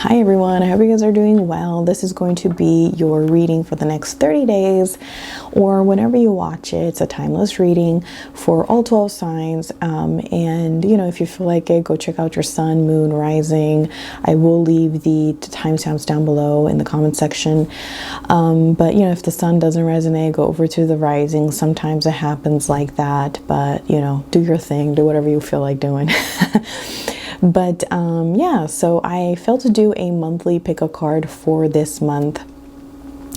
Hi everyone, I hope you guys are doing well. This is going to be your reading for the next 30 days or whenever you watch it. It's a timeless reading for all 12 signs. And you know, if you feel like it, go check out your sun, moon, rising. I will leave the timestamps down below in the comment section. But you know, if the sun doesn't resonate, go over to the rising. Sometimes it happens like that, but you know, do your thing, do whatever you feel like doing. But yeah, so I failed to do a monthly pick a card for this month.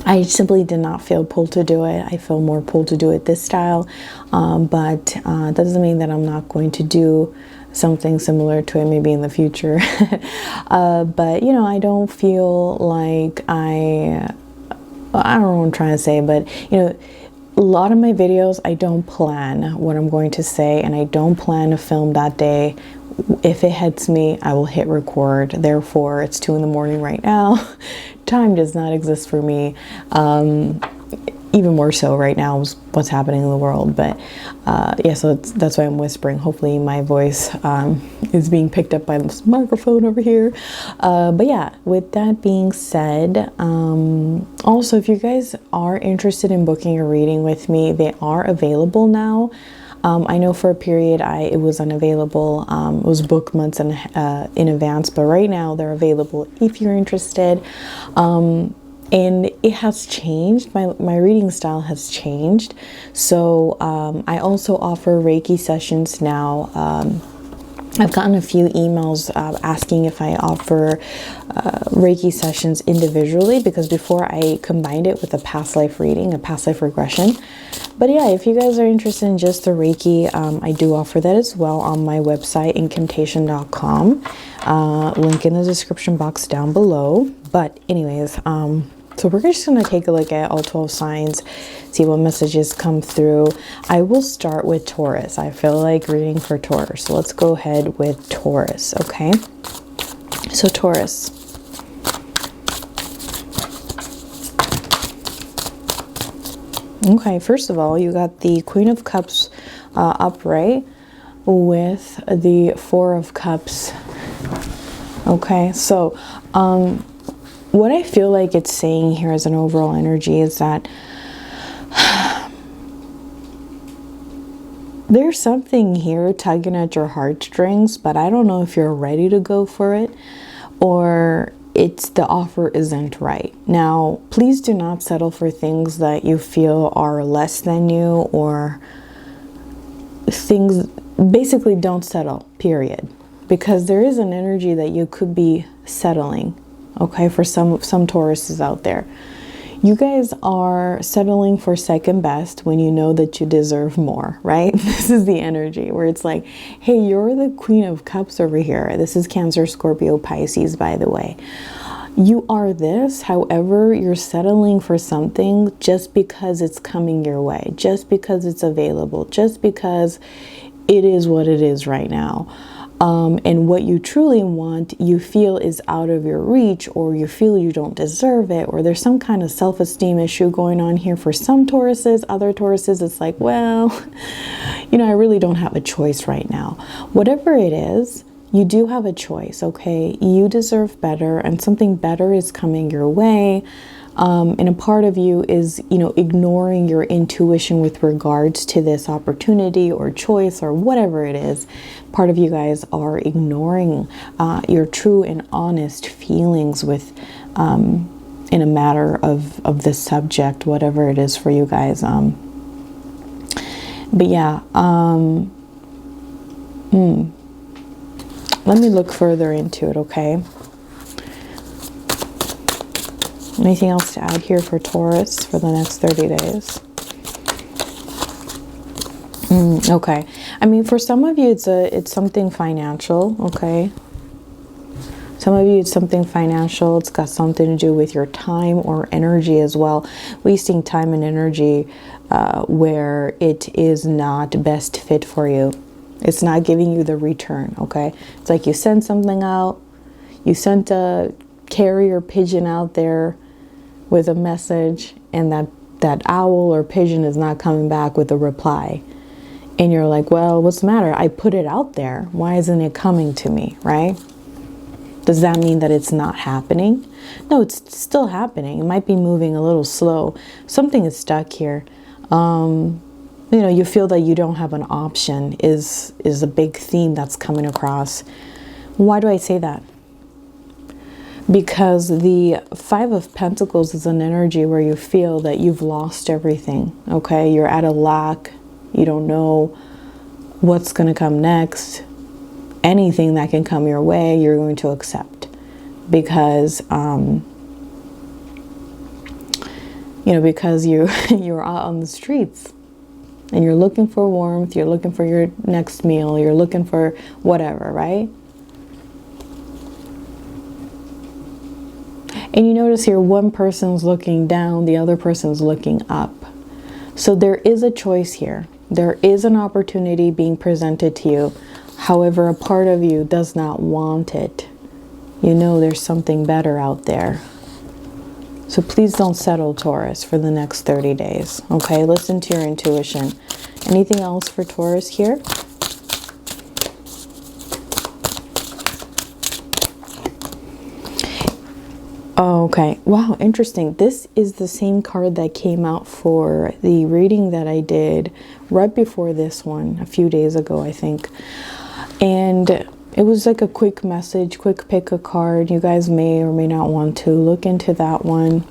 I simply did not feel pulled to do it. I feel more pulled to do it this style, but that doesn't mean that I'm not going to do something similar to it maybe in the future. But you know, I don't feel like I don't know what I'm trying to say, but you know, a lot of my videos, I don't plan what I'm going to say, and I don't plan to film that day. If it hits me, I will hit record. Therefore, it's 2 in the morning right now. Time does not exist for me. Even more so right now is what's happening in the world. But yeah, so that's why I'm whispering. Hopefully my voice is being picked up by this microphone over here. But yeah, with that being said, also if you guys are interested in booking a reading with me, they are available now. I know for a period it was unavailable. It was booked months in advance, but right now they're available if you're interested. And it has changed. My reading style has changed. So I also offer Reiki sessions now. I've gotten a few emails asking if I offer Reiki sessions individually, because before I combined it with a past life reading, a past life regression. But yeah, if you guys are interested in just the Reiki, I do offer that as well on my website, incantation.com. Link in the description box down below. But anyways, so we're just going to take a look at all 12 signs, see what messages come through. I will start with Taurus. I feel like reading for Taurus. So let's go ahead with Taurus, okay? So Taurus. Okay, first of all, you got the Queen of Cups upright with the Four of Cups. Okay, so what I feel like it's saying here as an overall energy is that there's something here tugging at your heartstrings, but I don't know if you're ready to go for it, or it's the offer isn't right. Now, please do not settle for things that you feel are less than you, or things, basically don't settle, period. Because there is an energy that you could be settling. Okay, for some Tauruses out there, you guys are settling for second best when you know that you deserve more, right? This is the energy where it's like, hey, you're the Queen of Cups over here. This is Cancer, Scorpio, Pisces, by the way. You are this, however, you're settling for something just because it's coming your way, just because it's available, just because it is what it is right now. And what you truly want, you feel is out of your reach, or you feel you don't deserve it, or there's some kind of self-esteem issue going on here for some Tauruses. Other Tauruses, it's like, well, you know, I really don't have a choice right now. Whatever it is, you do have a choice, okay? You deserve better, and something better is coming your way. And a part of you is, you know, ignoring your intuition with regards to this opportunity or choice or whatever it is. Part of you guys are ignoring your true and honest feelings with in a matter of this subject, whatever it is for you guys. But yeah, let me look further into it, okay? Anything else to add here for Taurus for the next 30 days? Okay. I mean, for some of you, it's something financial, okay? Some of you, it's something financial. It's got something to do with your time or energy as well. Wasting time and energy where it is not best fit for you. It's not giving you the return, okay? It's like you sent something out. You sent a carrier pigeon out there with a message, and that owl or pigeon is not coming back with a reply. And you're like, well, what's the matter? I put it out there. Why isn't it coming to me, right? Does that mean that it's not happening? No, it's still happening. It might be moving a little slow. Something is stuck here. You know, you feel that you don't have an option is a big theme that's coming across. Why do I say that? Because the Five of Pentacles is an energy where you feel that you've lost everything, okay? You're at a lack. You don't know what's going to come next. Anything that can come your way, you're going to accept. Because, you know, because you're out on the streets. And you're looking for warmth, you're looking for your next meal, you're looking for whatever, right? And you notice here, one person's looking down, the other person's looking up. So there is a choice here. There is an opportunity being presented to you. However, a part of you does not want it. You know there's something better out there. So please don't settle, Taurus, for the next 30 days. Okay, listen to your intuition. Anything else for Taurus here? Oh, okay. Wow, interesting. This is the same card that came out for the reading that I did right before this one, a few days ago, I think. And it was like a quick message, quick pick a card. You guys may or may not want to look into that one.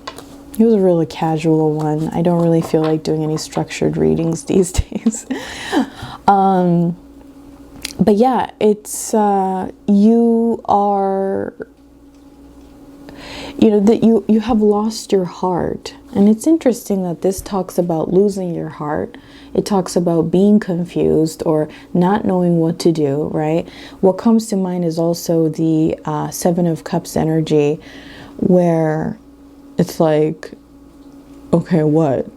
It was a really casual one. I don't really feel like doing any structured readings these days. But yeah, it's you are, you know, that you have lost your heart. And it's interesting that this talks about losing your heart. It talks about being confused or not knowing what to do, right? What comes to mind is also the Seven of Cups energy, where it's like, okay, what?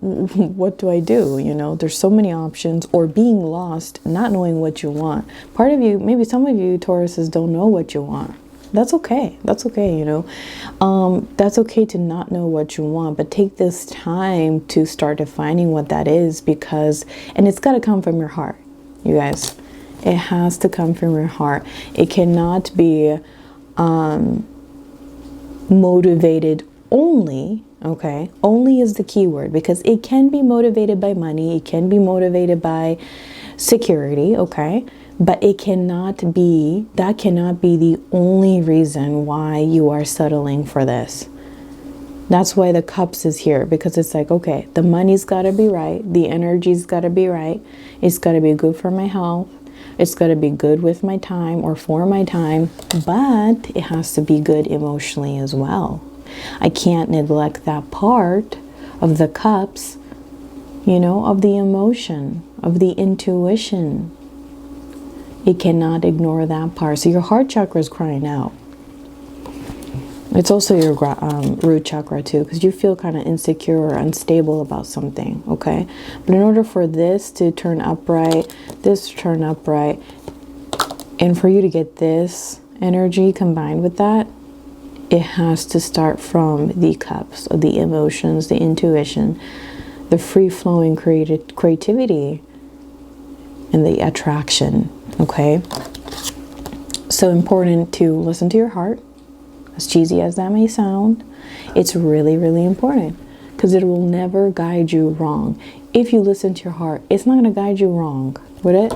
What do I do? You know, there's so many options, or being lost, not knowing what you want. Part of you, maybe some of you Tauruses don't know what you want. That's okay. That's okay, you know. That's okay to not know what you want, but take this time to start defining what that is, because, and it's got to come from your heart, you guys. It has to come from your heart. It cannot be motivated only, okay? Only is the key word, because it can be motivated by money. It can be motivated by security, okay? But it cannot be, that cannot be the only reason why you are settling for this. That's why the Cups is here, because it's like, okay, the money's got to be right. The energy's got to be right. It's got to be good for my health. It's got to be good with my time or for my time, but it has to be good emotionally as well. I can't neglect that part of the Cups, you know, of the emotion, of the intuition. It cannot ignore that part. So your heart chakra is crying out. It's also your root chakra too, because you feel kind of insecure or unstable about something, okay? But in order for this to turn upright, this to turn upright, and for you to get this energy combined with that, it has to start from the Cups, of the emotions, the intuition, the free-flowing creativity, and the attraction, okay? So important to listen to your heart. As cheesy as that may sound, it's really, really important, because it will never guide you wrong. If you listen to your heart, it's not going to guide you wrong, would it?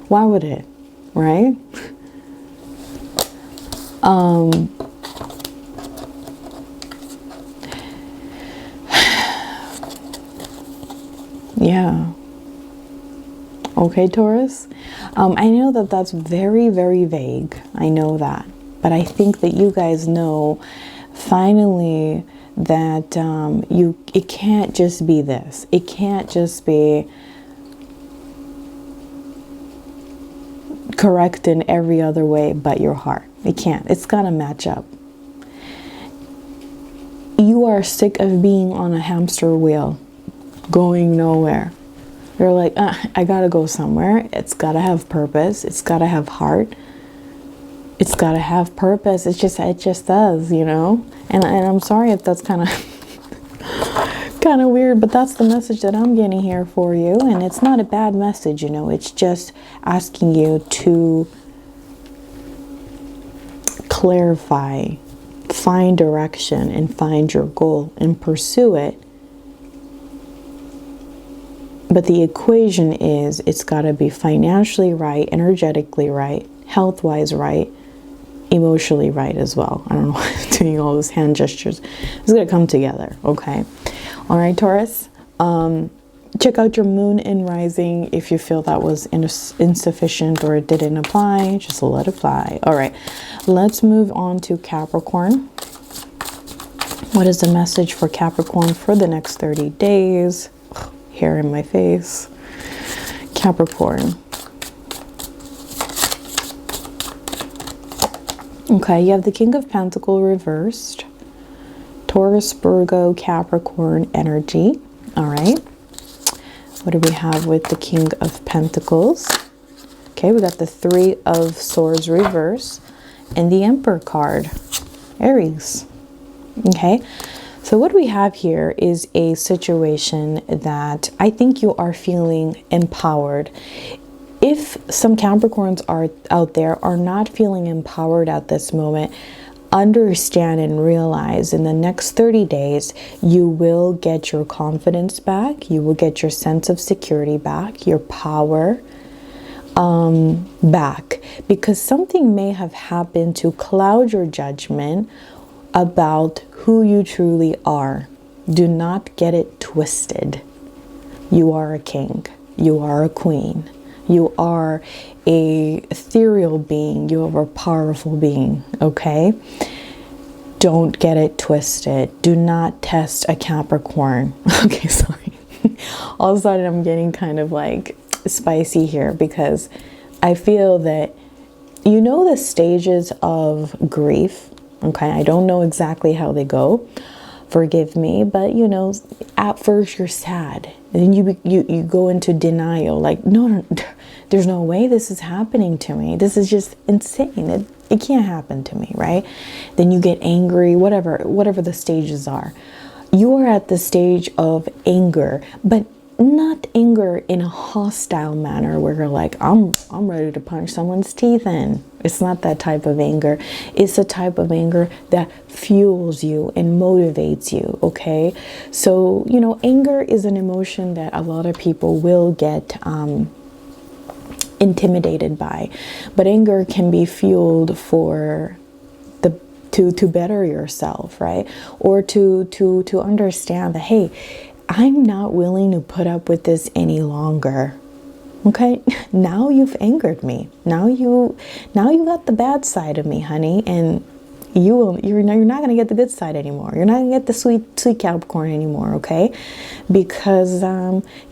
Why would it? Right? Yeah. Okay, Taurus. I know that that's very, very vague. I know that. But I think that you guys know finally that it can't just be this. It can't just be correct in every other way but your heart. It can't. It's got to match up. You are sick of being on a hamster wheel, going nowhere. You're like, I got to go somewhere. It's got to have purpose. It's got to have heart. It's got to have purpose. It just does, you know? And I'm sorry if that's kind of weird, but that's the message that I'm getting here for you. And it's not a bad message, you know? It's just asking you to clarify, find direction, and find your goal and pursue it. But the equation is, it's got to be financially right, energetically right, health-wise right, emotionally right as well. I don't know why I'm doing all those hand gestures. It's going to come together, okay? All right, Taurus. Check out your moon and rising. If you feel that was insufficient or it didn't apply, just let it fly. All right, let's move on to Capricorn. What is the message for Capricorn for the next 30 days? Ugh, hair in my face. Capricorn. Okay, you have the King of Pentacles reversed. Taurus, Virgo, Capricorn energy. All right. What do we have with the King of Pentacles? Okay, we got the Three of Swords reverse and the Emperor card, Aries. Okay, so what we have here is a situation that I think you are feeling empowered. If some Capricorns are out there are not feeling empowered at this moment, understand and realize in the next 30 days, you will get your confidence back. You will get your sense of security back, your power back, because something may have happened to cloud your judgment about who you truly are. Do not get it twisted. You are a king. You are a queen. You are a ethereal being. You are a powerful being, okay? Don't get it twisted. Do not test a Capricorn. Okay, sorry. All of a sudden I'm getting kind of like spicy here because I feel that you know the stages of grief, okay? I don't know exactly how they go. Forgive me, but you know, at first you're sad. And then you go into denial, like, no, there's no way this is happening to me. This is just insane. It can't happen to me, right? Then you get angry, whatever the stages are. You are at the stage of anger, but not anger in a hostile manner where you're like, I'm ready to punch someone's teeth in. It's not that type of anger. It's a type of anger that fuels you and motivates you, okay? So, you know, anger is an emotion that a lot of people will get intimidated by. But anger can be fueled for to better yourself, right? Or to understand that, hey, I'm not willing to put up with this any longer. Okay, now you've angered me. Now you got the bad side of me, honey, and you're not gonna get the good side anymore. You're not gonna get the sweet Capricorn anymore, okay? Because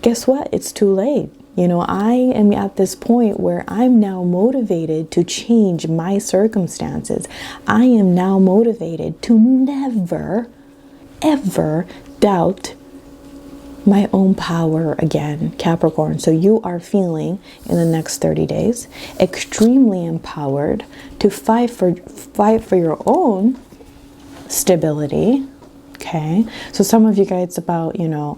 guess what? It's too late. You know, I am at this point where I'm now motivated to change my circumstances. I am now motivated to never, ever doubt my own power again, Capricorn. So you are feeling in the next 30 days extremely empowered to fight for your own stability. Okay, so some of you guys, it's about, you know,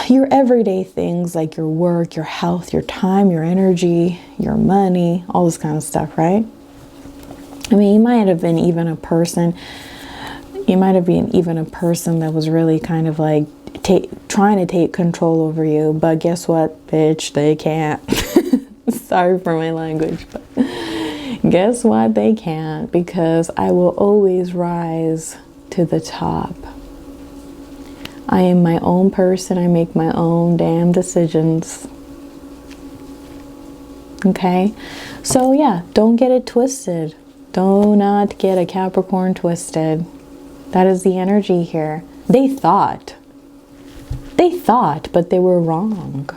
your everyday things like your work, your health, your time, your energy, your money, all this kind of stuff, right? I mean, you might have been even a person that was really kind of like trying to take control over you, but guess what, bitch, they can't. Sorry for my language, but guess what, they can't, because I will always rise to the top. I am my own person. I make my own damn decisions. Okay, so yeah, don't get it twisted. Do not get a Capricorn twisted. That is the energy here. They thought, but they were wrong.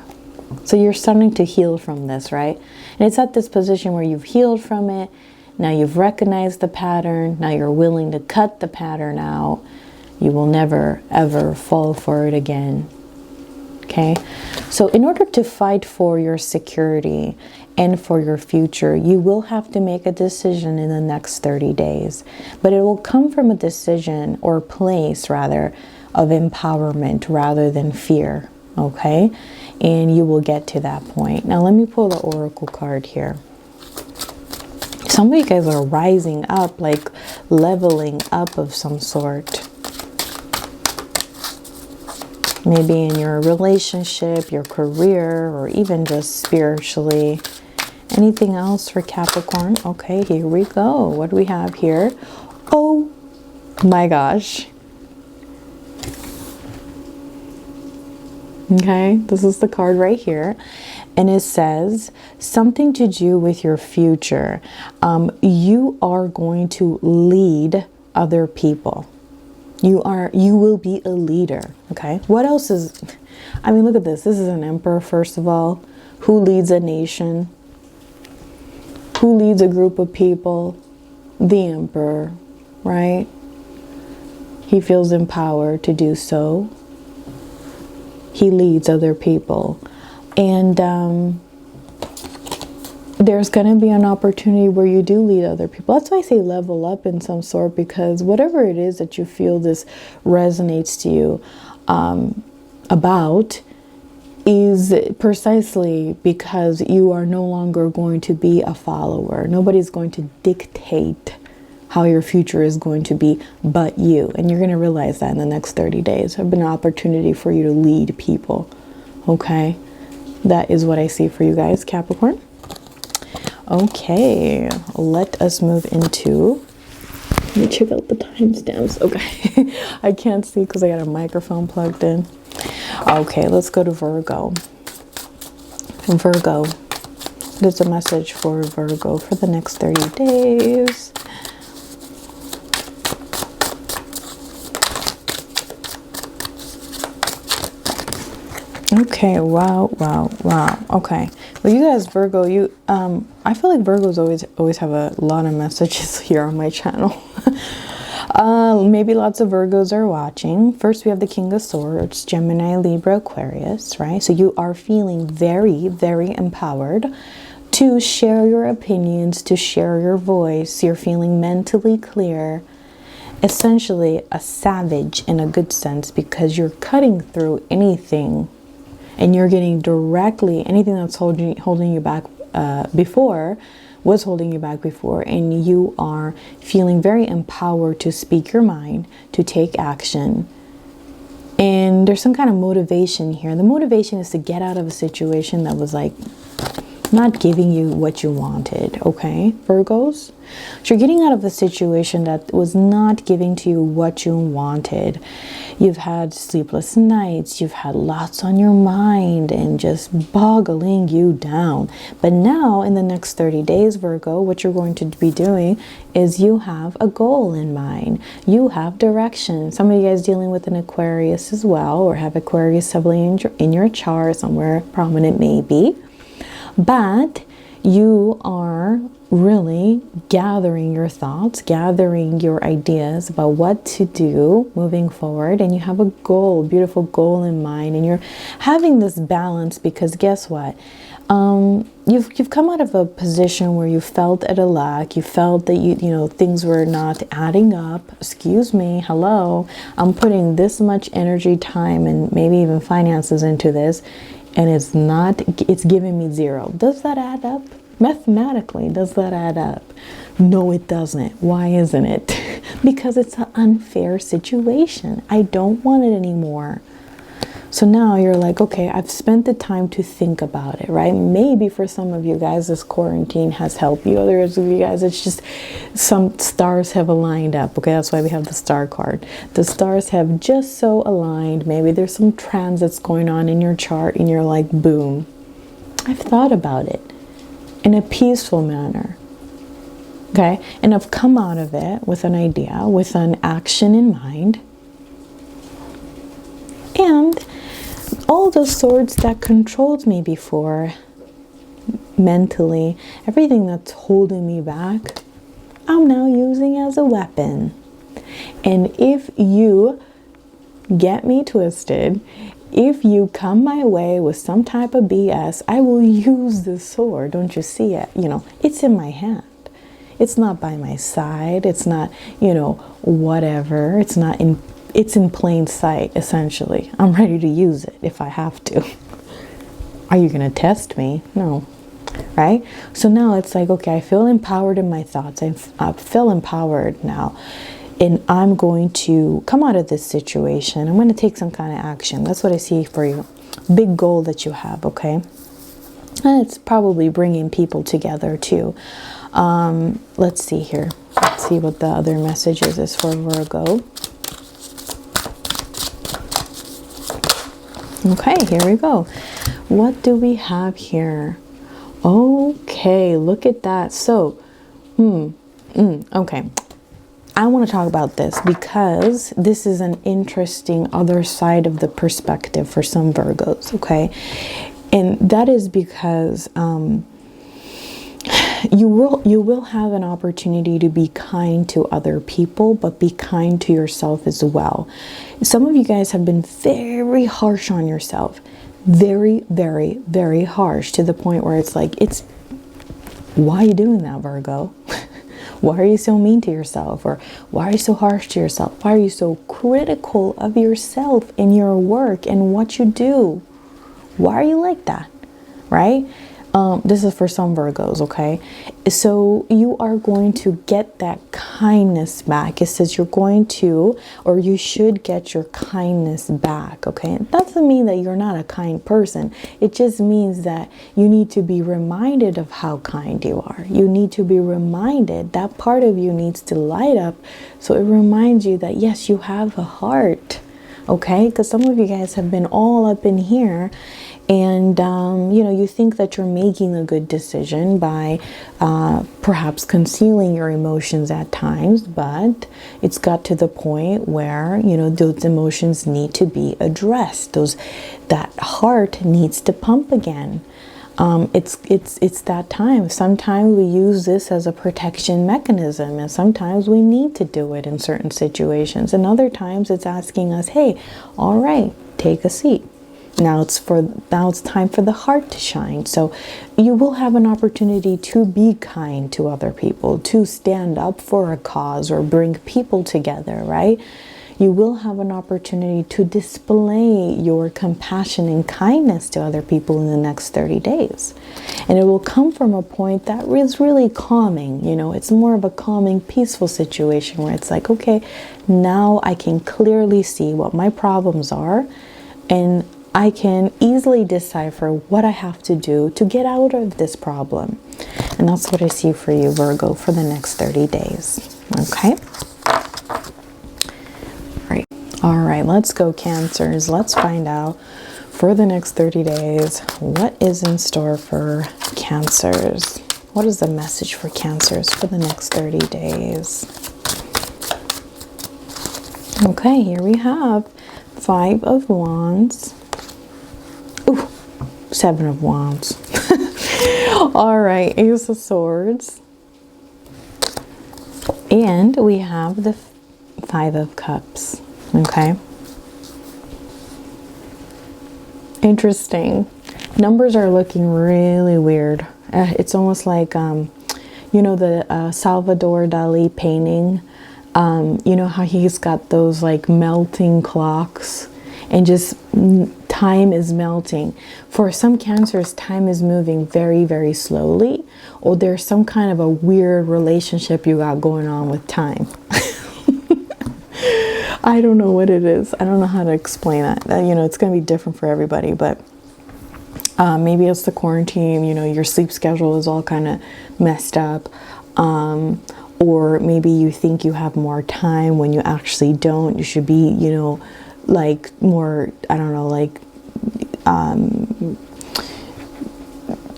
So you're starting to heal from this, right? And it's at this position where you've healed from it. Now you've recognized the pattern. Now you're willing to cut the pattern out. You will never, ever fall for it again. Okay? So in order to fight for your security and for your future, you will have to make a decision in the next 30 days. But it will come from a decision or place, rather, of empowerment rather than fear. Okay? And you will get to that point. Now let me pull the Oracle card here. Some of you guys are rising up, like leveling up of some sort. Maybe in your relationship, your career, or even just spiritually. Anything else for Capricorn? Okay, here we go. What do we have here? Oh my gosh. Okay, this is the card right here. And it says something to do with your future. You are going to lead other people. You will be a leader. Okay, what else is, I mean, look at this. This is an emperor, first of all. Who leads a nation? Who leads a group of people? The emperor, right? He feels empowered to do so. He leads other people. And there's going to be an opportunity where you do lead other people. That's why I say level up in some sort, because whatever it is that you feel this resonates to you about is precisely because you are no longer going to be a follower. Nobody's going to dictate how your future is going to be but you. And you're going to realize that in the next 30 days. There's been an opportunity for you to lead people. Okay? That is what I see for you guys, Capricorn. Okay, let us move into, let me check out the timestamps. Okay, I can't see because I got a microphone plugged in. Okay, let's go to Virgo. Virgo, there's a message for Virgo for the next 30 days. Okay, wow. Okay, well, you guys, Virgo, I feel like Virgos always have a lot of messages here on my channel. Maybe lots of Virgos are watching. First, we have the King of Swords, Gemini, Libra, Aquarius, right? So you are feeling very, very empowered to share your opinions, to share your voice. You're feeling mentally clear. Essentially a savage in a good sense, because you're cutting through anything. And you're getting directly anything that's holding you back before, was holding you back before, and you are feeling very empowered to speak your mind, to take action. And there's some kind of motivation here. The motivation is to get out of a situation that was like not giving you what you wanted, okay, Virgos? So you're getting out of a situation that was not giving to you what you wanted. You've had sleepless nights, you've had lots on your mind and just boggling you down. But now in the next 30 days, Virgo, what you're going to be doing is you have a goal in mind. You have direction. Some of you guys dealing with an Aquarius as well, or have Aquarius heavily in your chart, somewhere prominent maybe. But you are really gathering your thoughts, gathering your ideas about what to do moving forward, and you have a goal, beautiful goal in mind, and you're having this balance because guess what? You've come out of a position where you felt at a lack, you felt that you know things were not adding up. Excuse me, hello, I'm putting this much energy, time, and maybe even finances into this, and it's giving me zero. Does that add up? Mathematically, does that add up? No, it doesn't. Why isn't it? Because it's an unfair situation. I don't want it anymore. So now you're like, okay, I've spent the time to think about it, right? Maybe for some of you guys, this quarantine has helped you. Others of you guys, it's just some stars have aligned up. Okay, that's why we have the star card. The stars have just so aligned. Maybe there's some transits going on in your chart and you're like, boom, I've thought about it in a peaceful manner. Okay, and I've come out of it with an idea, with an action in mind. And all the swords that controlled me before, mentally, everything that's holding me back, I'm now using as a weapon. And if you get me twisted, if you come my way with some type of BS, I will use this sword. Don't you see it? You know, it's in my hand. It's not by my side. It's not, you know, whatever. It's in plain sight, essentially. I'm ready to use it if I have to. Are you going to test me? No. right? So now it's like, okay, I feel empowered in my thoughts. I feel empowered now. And I'm going to come out of this situation. I'm going to take some kind of action. That's what I see for you. Big goal that you have, okay? And it's probably bringing people together too. Let's see here. Let's see what the other messages is for Virgo. Okay, here we go. What do we have here? Okay, look at that. So, okay. I want to talk about this because this is an interesting other side of the perspective for some Virgos, okay? And that is because you will have an opportunity to be kind to other people, but be kind to yourself as well. Some of you guys have been very harsh on yourself. Very, very, very harsh, to the point where it's like, why are you doing that, Virgo? Why are you so mean to yourself? Or why are you so harsh to yourself? Why are you so critical of yourself in your work and what you do? Why are you like that? Right? This is for some Virgos, okay? So you are going to get that kindness back. It says you're going to, or you should get your kindness back, okay? It doesn't mean that you're not a kind person. It just means that you need to be reminded of how kind you are. You need to be reminded. That part of you needs to light up, so it reminds you that, yes, you have a heart, okay? Because some of you guys have been all up in here, and you know, you think that you're making a good decision by perhaps concealing your emotions at times, but it's got to the point where, you know, those emotions need to be addressed. That heart needs to pump again. It's that time. Sometimes we use this as a protection mechanism, and sometimes we need to do it in certain situations, and other times it's asking us, hey, all right, take a seat. Now it's time for the heart to shine. So you will have an opportunity to be kind to other people, to stand up for a cause or bring people together, right? You will have an opportunity to display your compassion and kindness to other people in the next 30 days. And it will come from a point that is really calming. You know, it's more of a calming, peaceful situation where it's like, okay, now I can clearly see what my problems are, and I can easily decipher what I have to do to get out of this problem. And that's what I see for you, Virgo, for the next 30 days. Okay? All right, let's go, Cancers. Let's find out for the next 30 days what is in store for Cancers. What is the message for Cancers for the next 30 days? Okay, here we have 5 of Wands. Ooh, 7 of Wands. All right, Ace of Swords. And we have the 5 of Cups. Okay. Interesting. Numbers are looking really weird. It's almost like, you know, the Salvador Dali painting. You know how he's got those like melting clocks, and just time is melting. For some Cancers, time is moving very, very slowly, or there's some kind of a weird relationship you got going on with time. I don't know what it is. I don't know how to explain that. You know, it's going to be different for everybody, but maybe it's the quarantine, you know, your sleep schedule is all kind of messed up. Or maybe you think you have more time when you actually don't. You should be, you know, like more, I don't know, like, I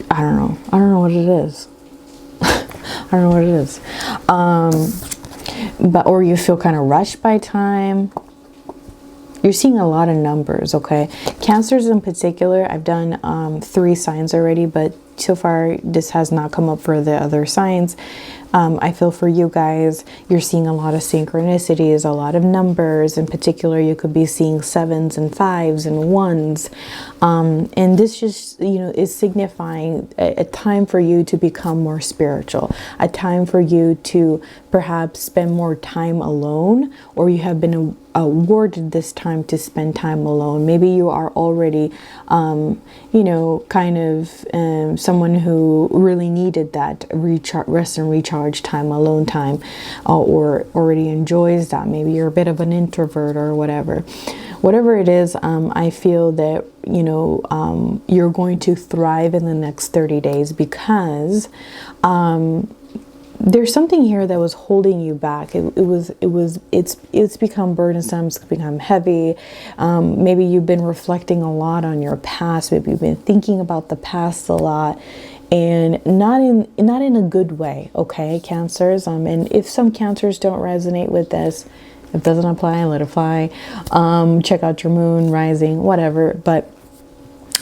don't know. I don't know what it is. I don't know what it is. But, or you feel kind of rushed by time. You're seeing a lot of numbers, okay? Cancers in particular, I've done 3 signs already, but so far this has not come up for the other signs. I feel for you guys, you're seeing a lot of synchronicities, a lot of numbers. In particular, you could be seeing 7s and 5s and 1s. And this just, you know, is signifying a time for you to become more spiritual, a time for you to perhaps spend more time alone, or you have been awarded this time to spend time alone. Maybe you are already, you know, kind of someone who really needed that rest and recharge time, alone time, or already enjoys that. Maybe you're a bit of an introvert or whatever. Whatever it is, I feel that, you know, you're going to thrive in the next 30 days because there's something here that was holding you back. It's become burdensome. It's become heavy. Maybe you've been reflecting a lot on your past. Maybe you've been thinking about the past a lot, and not in a good way. Okay, Cancers. And if some Cancers don't resonate with this, if it doesn't apply, let it fly. Check out your moon, rising, whatever. But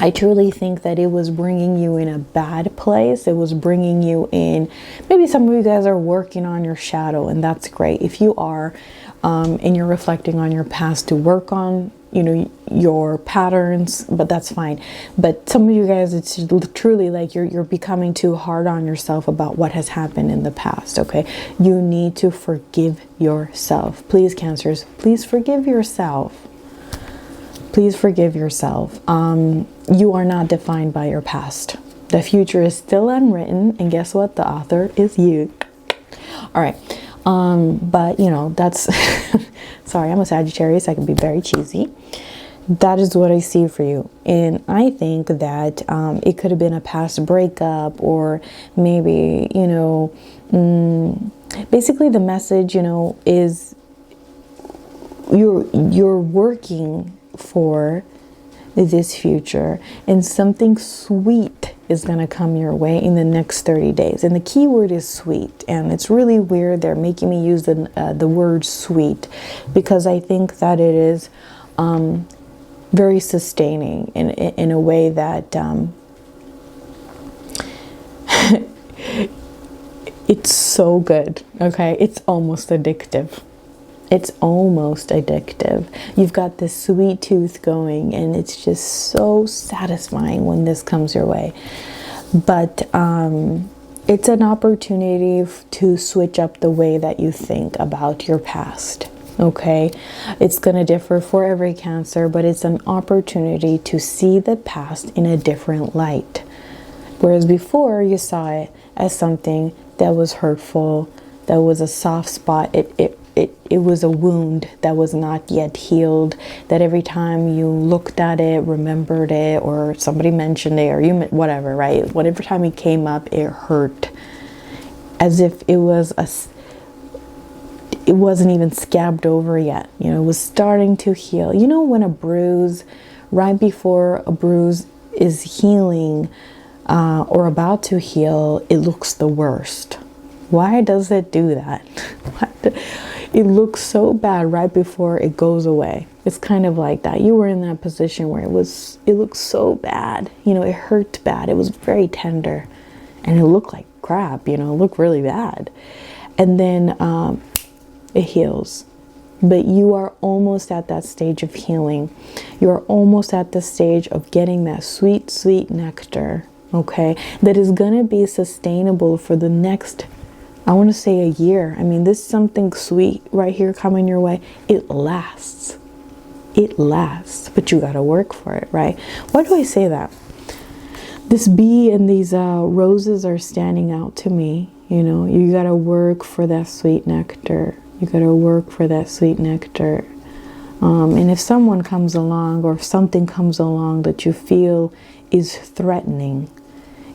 I truly think that it was bringing you in a bad place. It was bringing you in. Maybe some of you guys are working on your shadow, and that's great. If you are, and you're reflecting on your past to work on, you know, your patterns, but that's fine. But some of you guys, it's truly like you're becoming too hard on yourself about what has happened in the past. Okay, you need to forgive yourself. Please, Cancers, please forgive yourself. Please forgive yourself. You are not defined by your past. The future is still unwritten, and guess what? The author is you. All right. But you know, that's sorry, I'm a Sagittarius. I can be very cheesy. That is what I see for you. And I think that it could have been a past breakup, or maybe, you know, basically the message, you know, is you're working for this future, and something sweet is going to come your way in the next 30 days. And the key word is sweet, and it's really weird they're making me use the word sweet, because I think that it is very sustaining in a way that it's so good. Okay, it's almost addictive. It's almost addictive. You've got this sweet tooth going, and it's just so satisfying when this comes your way. But it's an opportunity to switch up the way that you think about your past. Okay, it's going to differ for every Cancer, but it's an opportunity to see the past in a different light. Whereas before you saw it as something that was hurtful, that was a soft spot. It was a wound that was not yet healed, that every time you looked at it, remembered it, or somebody mentioned it, or you, whatever, right? Whatever time it came up, it hurt. As if it wasn't even scabbed over yet. You know, it was starting to heal. You know, when a bruise, right before a bruise is healing or about to heal, it looks the worst. Why does it do that? It looks so bad right before it goes away. It's kind of like that. You were in that position where it looked so bad. You know, it hurt bad. It was very tender, and it looked like crap. You know, it looked really bad. And then it heals. But you are almost at that stage of healing. You are almost at the stage of getting that sweet, sweet nectar, okay, that is going to be sustainable for the next, I want to say, a year. I mean, this is something sweet right here coming your way. It lasts. It lasts, but you got to work for it, right? Why do I say that? This bee and these roses are standing out to me. You know, you got to work for that sweet nectar. You got to work for that sweet nectar. And if someone comes along, or if something comes along that you feel is threatening,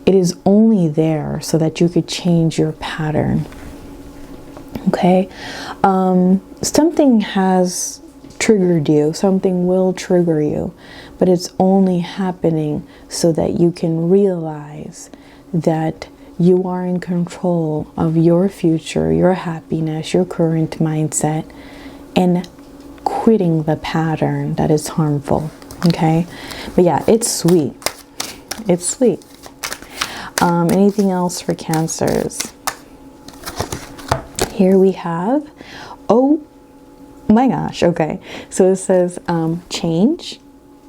it is only there so that you could change your pattern. Okay? Something has triggered you. Something will trigger you. But it's only happening so that you can realize that you are in control of your future, your happiness, your current mindset, and quitting the pattern that is harmful. Okay? But yeah, it's sweet. It's sweet. Anything else for Cancers? Here we have, oh my gosh, okay. So it says change.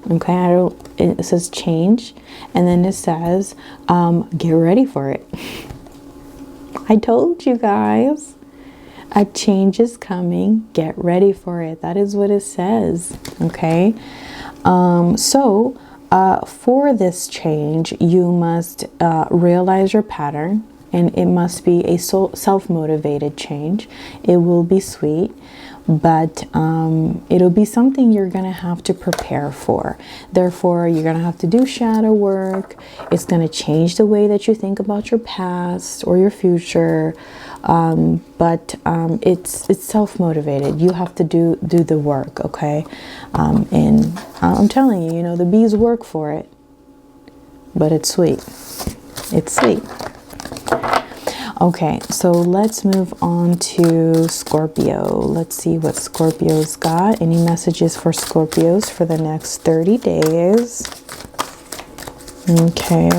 Okay, it says change, and then it says get ready for it. I told you guys, a change is coming. Get ready for it. That is what it says. Okay, so for this change, you must realize your pattern, and it must be a self-motivated change. It will be sweet, but it'll be something you're gonna have to prepare for. Therefore, you're gonna have to do shadow work. It's gonna change the way that you think about your past or your future, but it's self-motivated. You have to do the work, okay? And I'm telling you, you know, the bees work for it, but it's sweet. It's sweet. Okay, so let's move on to Scorpio. Let's see what Scorpio's got. Any messages for Scorpios for the next 30 days? Okay.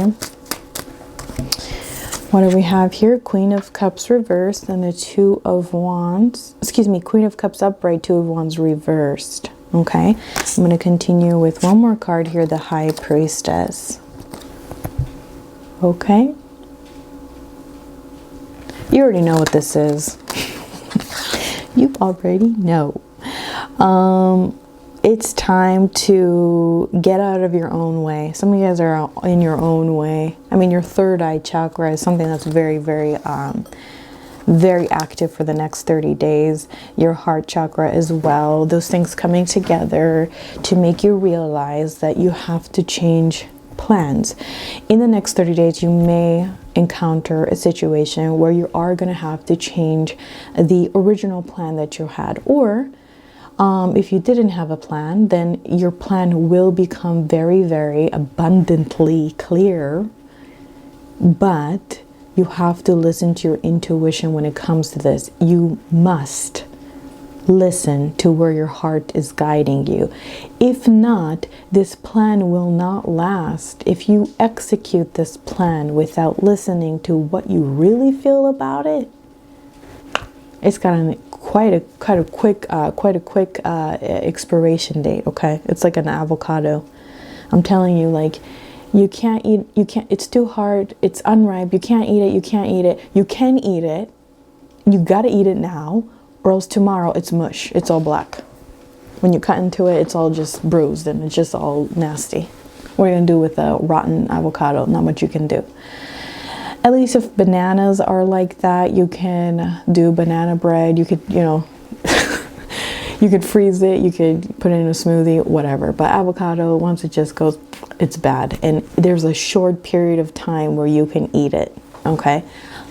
What do we have here? Queen of Cups reversed and the Two of Wands. Excuse me, Queen of Cups upright, Two of Wands reversed. Okay, I'm going to continue with one more card here, the High Priestess. Okay. You already know what this is. You already know. It's time to get out of your own way. Some of you guys are in your own way. I mean, your third eye chakra is something that's very, very active for the next 30 days. Your heart chakra as well. Those things coming together to make you realize that you have to change plans. In the next 30 days, you may encounter a situation where you are going to have to change the original plan that you had, or if you didn't have a plan, then your plan will become very, very abundantly clear, but you have to listen to your intuition when it comes to this. You must listen to where your heart is guiding you. If not, this plan will not last. If you execute this plan without listening to what you really feel about it, it's got quite a quick expiration date. Okay, it's like an avocado. I'm telling you, like, you can't, it's too hard, it's unripe, you can't eat it, you can eat it, you gotta eat it now, or else tomorrow it's mush, it's all black. When you cut into it, it's all just bruised and it's just all nasty. What are you gonna do with a rotten avocado? Not much you can do. At least if bananas are like that, you can do banana bread. You could, you know, you could freeze it, you could put it in a smoothie, whatever. But avocado, once it just goes, it's bad. And there's a short period of time where you can eat it, okay?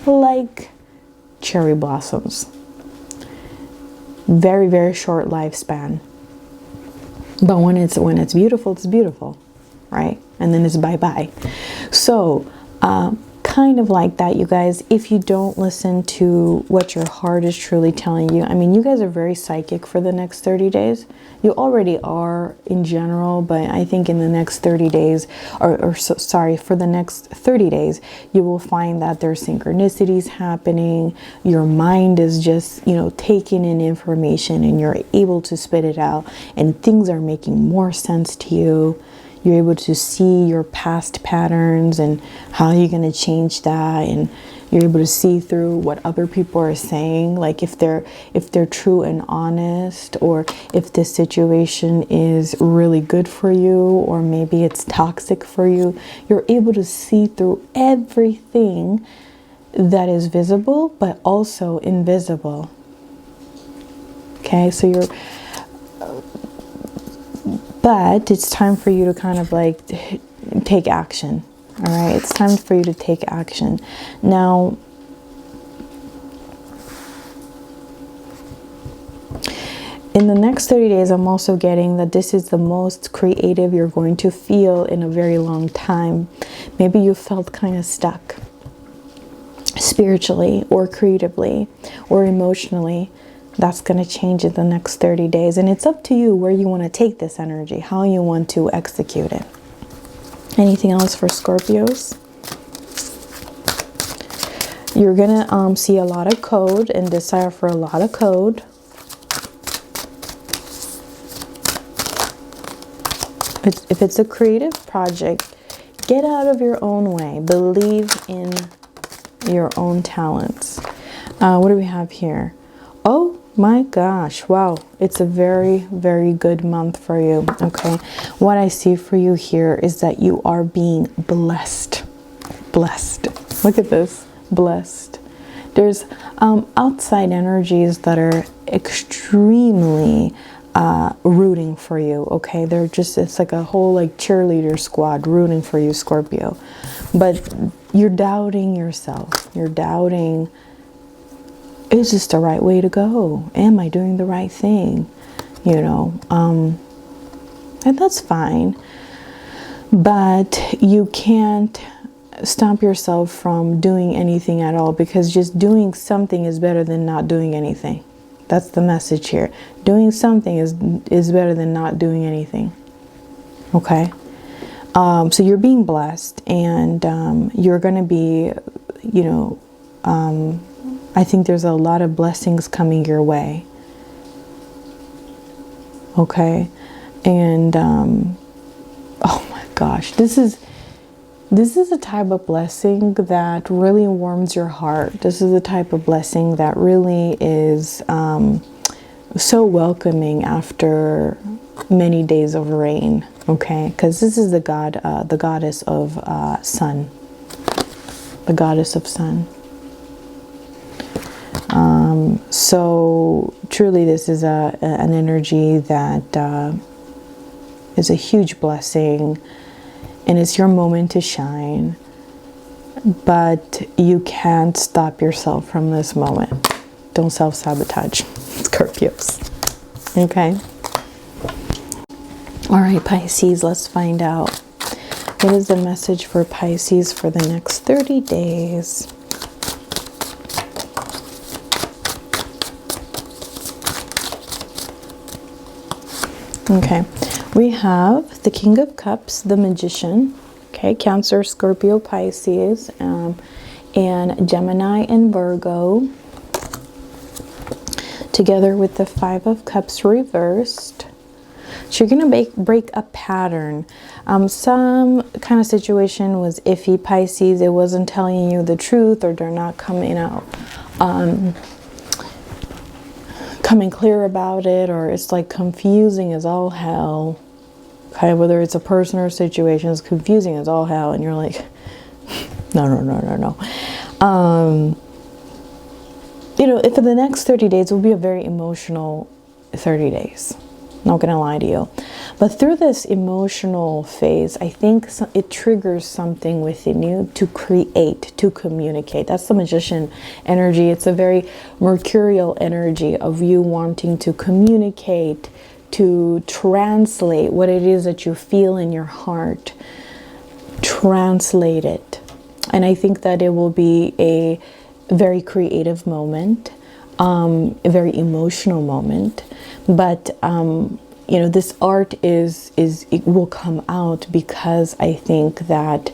Like cherry blossoms. Very, very short lifespan. But when it's beautiful, it's beautiful, right? And then it's bye-bye. So, kind of like that, you guys. If you don't listen to what your heart is truly telling you, I mean, you guys are very psychic for the next 30 days. You already are in general, but I think in the next 30 days, for the next 30 days, you will find that there's synchronicities happening. Your mind is just, you know, taking in information and you're able to spit it out, and things are making more sense to you. You're able to see your past patterns and how you're going to change that, and you're able to see through what other people are saying, like if they're true and honest, or if this situation is really good for you, or maybe it's toxic for you. You're able to see through everything that is visible but also invisible. Okay, so but it's time for you to kind of like take action. All right, it's time for you to take action. Now, in the next 30 days, I'm also getting that this is the most creative you're going to feel in a very long time. Maybe you felt kind of stuck spiritually or creatively or emotionally. That's going to change in the next 30 days. And it's up to you where you want to take this energy, how you want to execute it. Anything else for Scorpios? You're gonna see a lot of code and decipher a lot of code. If it's a creative project, get out of your own way. Believe in your own talents. What do we have here? Oh my gosh, wow. It's a very, very good month for you, okay? What I see for you here is that you are being blessed. Blessed. Look at this. Blessed. There's outside energies that are extremely rooting for you, okay? They're just, it's like a whole like cheerleader squad rooting for you, Scorpio. But you're doubting yourself. You're doubting, is this the right way to go? Am I doing the right thing? You know, and that's fine. But you can't stop yourself from doing anything at all, because just doing something is better than not doing anything. That's the message here. Doing something is better than not doing anything. Okay? So you're being blessed, and you're going to be, you know, I think there's a lot of blessings coming your way. Okay? And, oh my gosh, this is a type of blessing that really warms your heart. This is a type of blessing that really is so welcoming after many days of rain, okay? Because this is the goddess of sun, the goddess of sun. So truly this is an energy that is a huge blessing, and it's your moment to shine. But you can't stop yourself from this moment. Don't self-sabotage, Scorpios. Okay? All right, Pisces, let's find out. What is the message for Pisces for the next 30 days? Okay, we have the King of Cups, the Magician, okay, Cancer, Scorpio, Pisces, and Gemini and Virgo, together with the Five of Cups reversed. So you're going to break a pattern. Some kind of situation was iffy, Pisces. It wasn't telling you the truth, or they're not coming out coming clear about it, or it's like confusing as all hell. Okay, whether it's a person or a situation, it's confusing as all hell, and you're like, no. You know, if for the next 30 days, it will be a very emotional 30 days. Not gonna lie to you. But through this emotional phase, I think it triggers something within you to create, to communicate. That's the Magician energy. It's a very mercurial energy of you wanting to communicate, to translate what it is that you feel in your heart. Translate it. And I think that it will be a very creative moment, a very emotional moment. But you know, this art it will come out because I think that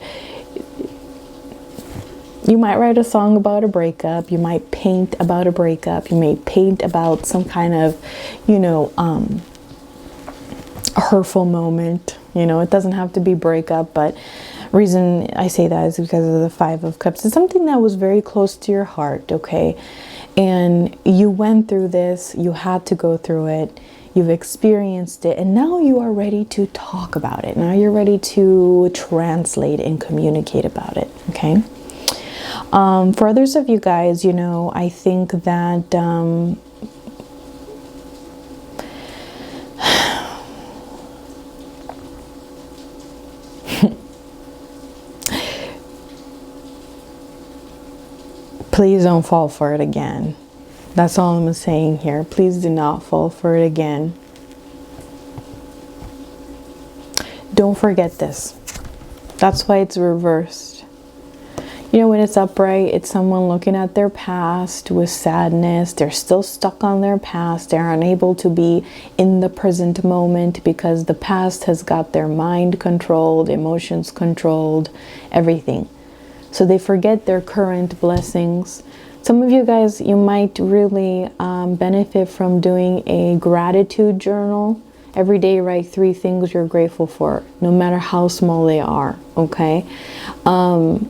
you might write a song about a breakup, you might paint about a breakup, you may paint about some kind of, you know, a hurtful moment. You know, it doesn't have to be breakup, but reason I say that is because of the Five of Cups. It's something that was very close to your heart, okay? And you went through this, you had to go through it, you've experienced it, and now you are ready to talk about it. Now you're ready to translate and communicate about it, okay? For others of you guys, you know, I think that please don't fall for it again. That's all I'm saying here. Please do not fall for it again. Don't forget this. That's why it's reversed. You know, when it's upright, it's someone looking at their past with sadness. They're still stuck on their past. They're unable to be in the present moment because the past has got their mind controlled, emotions controlled, everything. So they forget their current blessings. Some of you guys, you might really benefit from doing a gratitude journal. Every day write 3 things you're grateful for, no matter how small they are, okay? And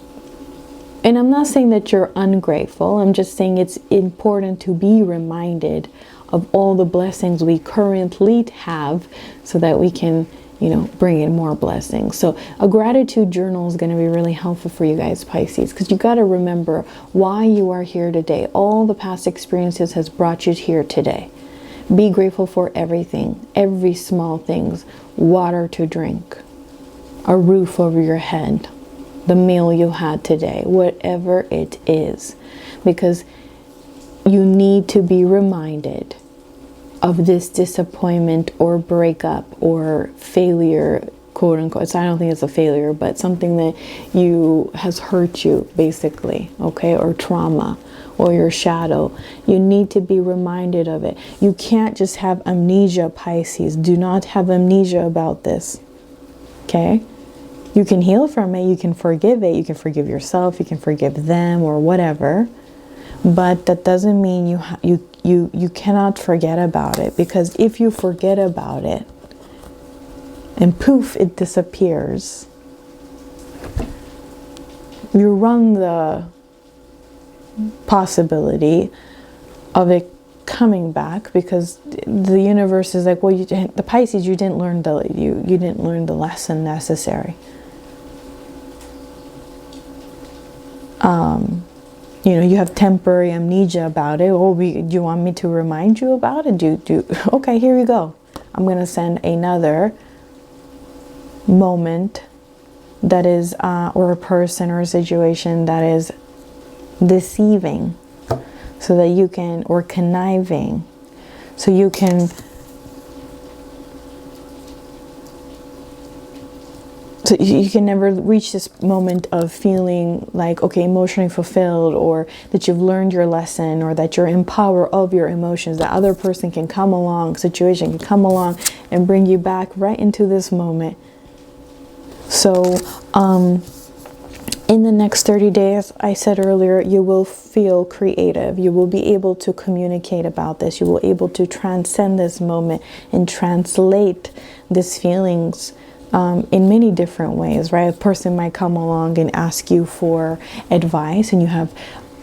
I'm not saying that you're ungrateful. I'm just saying it's important to be reminded of all the blessings we currently have so that we can, you know, bring in more blessings. So a gratitude journal is going to be really helpful for you guys, Pisces, because you got to remember why you are here today. All the past experiences has brought you here today. Be grateful for everything, every small things, water to drink, a roof over your head, the meal you had today, whatever it is, because you need to be reminded of this disappointment or breakup or failure, quote unquote. So I don't think it's a failure, but something that has hurt you, basically, okay, or trauma or your shadow. You need to be reminded of it. You can't just have amnesia, Pisces. Do not have amnesia about this, okay? You can heal from it, you can forgive it, you can forgive yourself, you can forgive them or whatever, but that doesn't mean you cannot forget about it, because if you forget about it and poof, it disappears, you run the possibility of it coming back, because the universe is like, well, the Pisces, you didn't learn the lesson necessary. You know, you have temporary amnesia about it. Oh, do you want me to remind you about it? Okay, here you go. I'm going to send another moment that is, or a person or a situation that is deceiving, so that you can, or conniving, so you can, so you can never reach this moment of feeling like, okay, emotionally fulfilled, or that you've learned your lesson, or that you're in power of your emotions. That other person can come along, situation can come along and bring you back right into this moment. So, in the next 30 days, I said earlier, you will feel creative. You will be able to communicate about this. You will be able to transcend this moment and translate these feelings in many different ways, right? A person might come along and ask you for advice, and you have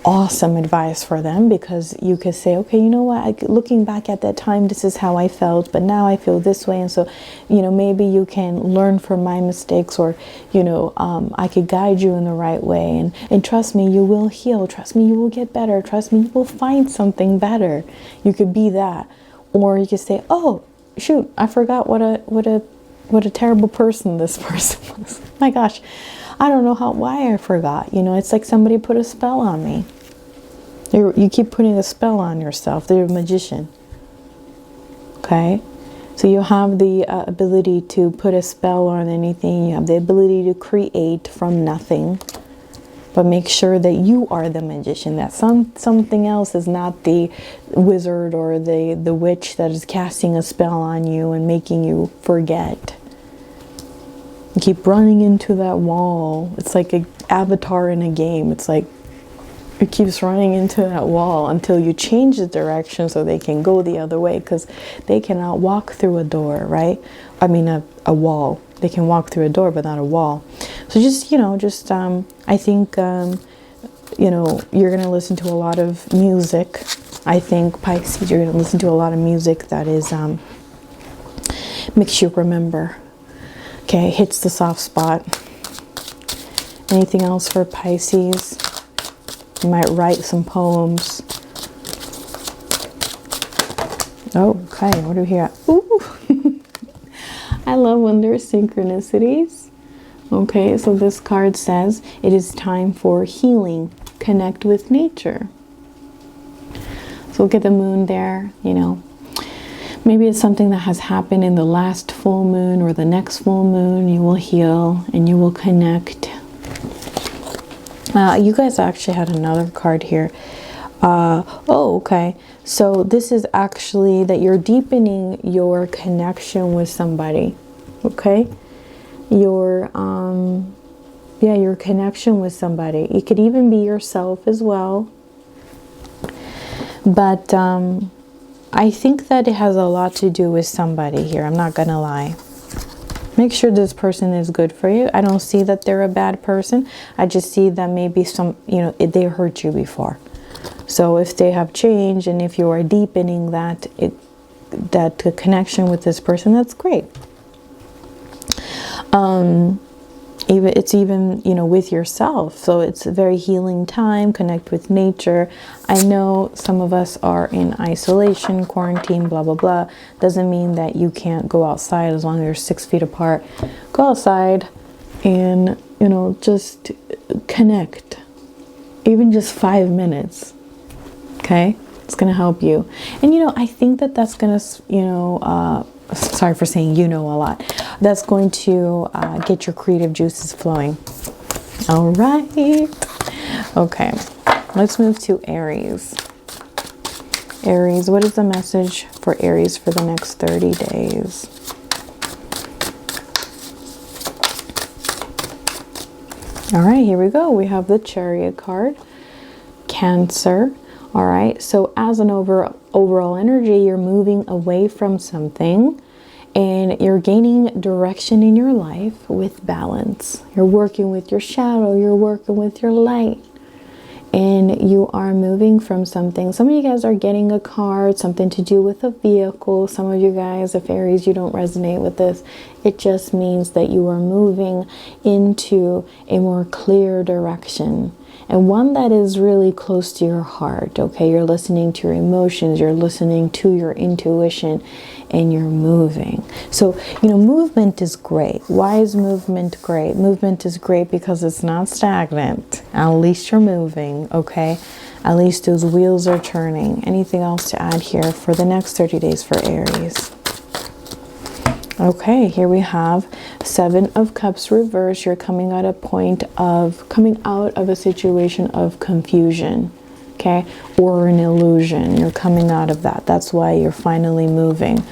awesome advice for them, because you could say, okay, you know what, looking back at that time, this is how I felt, but now I feel this way. And so, you know, maybe you can learn from my mistakes, or, you know, I could guide you in the right way. And trust me, you will heal. Trust me, you will get better. Trust me, you will find something better. You could be that. Or you could say, oh, shoot, I forgot what a terrible person this person was. My gosh, I don't know why I forgot. You know, it's like somebody put a spell on me. You keep putting a spell on yourself. They're a magician. Okay? So you have the ability to put a spell on anything. You have the ability to create from nothing. But make sure that you are the magician, that something else is not the wizard or the witch that is casting a spell on you and making you forget. You keep running into that wall. It's like an avatar in a game. It's like it keeps running into that wall until you change the direction so they can go the other way, because they cannot walk through a door, right? I mean a wall. They can walk through a door, but not a wall. So just, you know, I think, you know, you're going to listen to a lot of music. I think, Pisces, you're going to listen to a lot of music that is, makes you remember. Okay, hits the soft spot. Anything else for Pisces? You might write some poems. Oh, okay, what do we hear? Ooh. I love when there's synchronicities. Okay, so this card says it is time for healing. Connect with nature. So look at the moon there, you know. Maybe it's something that has happened in the last full moon or the next full moon. You will heal and you will connect. You guys actually had another card here. Oh, okay. So this is actually that you're deepening your connection with somebody. Okay? You're Yeah, your connection with somebody. It could even be yourself as well. But I think that it has a lot to do with somebody here. I'm not gonna lie. Make sure this person is good for you. I don't see that they're a bad person. I just see that maybe they hurt you before. So if they have changed and if you are deepening that connection with this person, that's great. It's even with yourself, so it's a very healing time. Connect with nature. I know some of us are in isolation, quarantine, blah blah blah. Doesn't mean that you can't go outside as long as you're 6 feet apart. Go outside and just connect, even just 5 minutes. Okay, it's gonna help you. And I think that that's gonna sorry for saying a lot. That's going to get your creative juices flowing. All right. Okay, let's move to Aries. Aries, what is the message for Aries for the next 30 days? All right, here we go. We have the Chariot card. Cancer. All right, so as an overall energy, you're moving away from something and you're gaining direction in your life with balance. You're working with your shadow, you're working with your light, and you are moving from something. Some of you guys are getting a card, something to do with a vehicle. Some of you guys, if Aries, you don't resonate with this, it just means that you are moving into a more clear direction. And one that is really close to your heart, okay? You're listening to your emotions, you're listening to your intuition, and you're moving. So, movement is great. Why is movement great? Movement is great because it's not stagnant. At least you're moving, okay? At least those wheels are turning. Anything else to add here for the next 30 days for Aries? Okay, here we have 7 of Cups reverse. You're coming out of a situation of confusion, okay, or an illusion. You're coming out of that. That's why you're finally moving.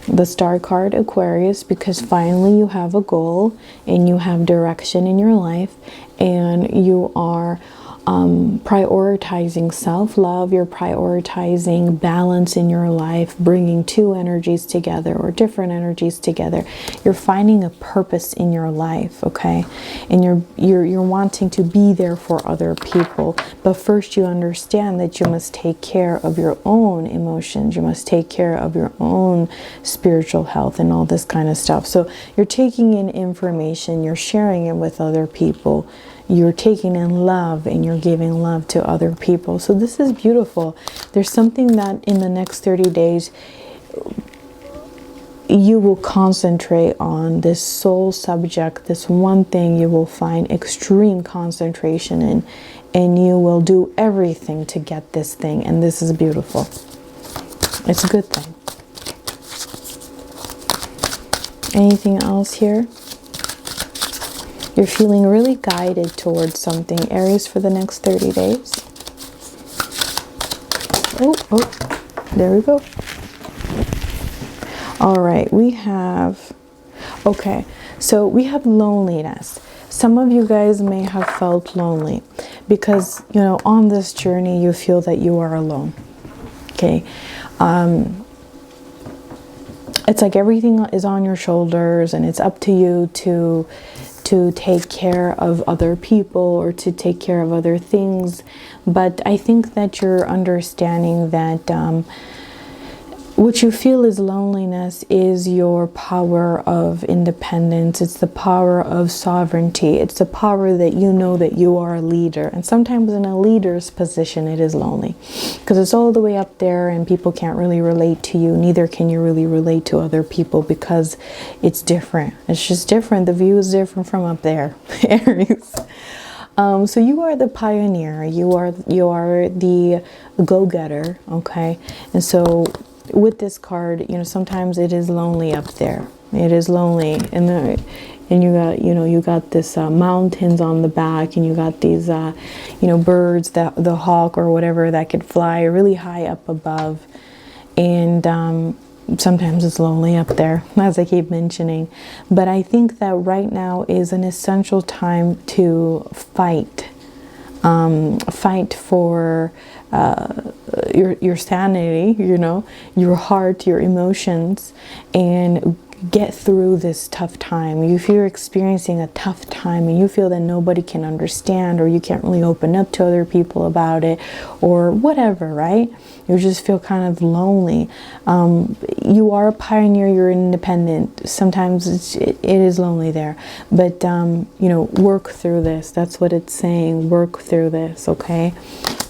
The Star card, Aquarius, because finally you have a goal and you have direction in your life, and you are prioritizing self-love, you're prioritizing balance in your life, bringing two energies together or different energies together. You're finding a purpose in your life, okay? And you're wanting to be there for other people. But first you understand that you must take care of your own emotions. You must take care of your own spiritual health and all this kind of stuff. So you're taking in information, you're sharing it with other people. You're taking in love and you're giving love to other people. So this is beautiful. There's something that in the next 30 days you will concentrate on, this sole subject, this one thing you will find extreme concentration in, and you will do everything to get this thing. And this is beautiful. It's a good thing. Anything else here? You're feeling really guided towards something, Aries, for the next 30 days. Oh, there we go. All right, we have, okay, so we have loneliness. Some of you guys may have felt lonely because, you know, on this journey, you feel that you are alone, okay? It's like everything is on your shoulders and it's up to you to take care of other people or to take care of other things. But I think that you're understanding that what you feel is loneliness is your power of independence. It's the power of sovereignty. It's the power that you know that you are a leader. And sometimes in a leader's position, it is lonely because it's all the way up there and people can't really relate to you. Neither can you really relate to other people because it's different. It's just different. The view is different from up there, Aries. So you are the pioneer. You are the go-getter, okay? And so with this card, you know, sometimes it is lonely up there. It is lonely, and you got, you know, you got this mountains on the back, and you got these, you know, birds, the hawk or whatever that could fly really high up above, and sometimes it's lonely up there, as I keep mentioning. But I think that right now is an essential time to fight. Fight for your sanity, you know, your heart, your emotions, and get through this tough time. If you're experiencing a tough time and you feel that nobody can understand, or you can't really open up to other people about it, or whatever, right? You just feel kind of lonely. You are a pioneer, you're independent. Sometimes it is lonely there, but you know, work through this. That's what it's saying. Work through this, okay?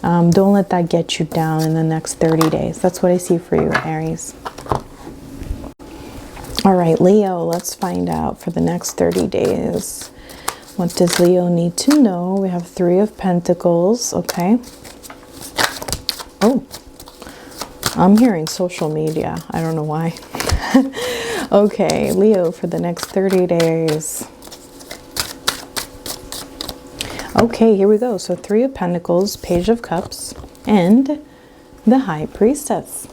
Don't let that get you down in the next 30 days. That's what I see for you, Aries. All right, Leo, let's find out for the next 30 days. What does Leo need to know? We have 3 of Pentacles, okay? Oh, I'm hearing social media. I don't know why. Okay, Leo, for the next 30 days. Okay, here we go. So 3 of Pentacles, Page of Cups, and the High Priestess.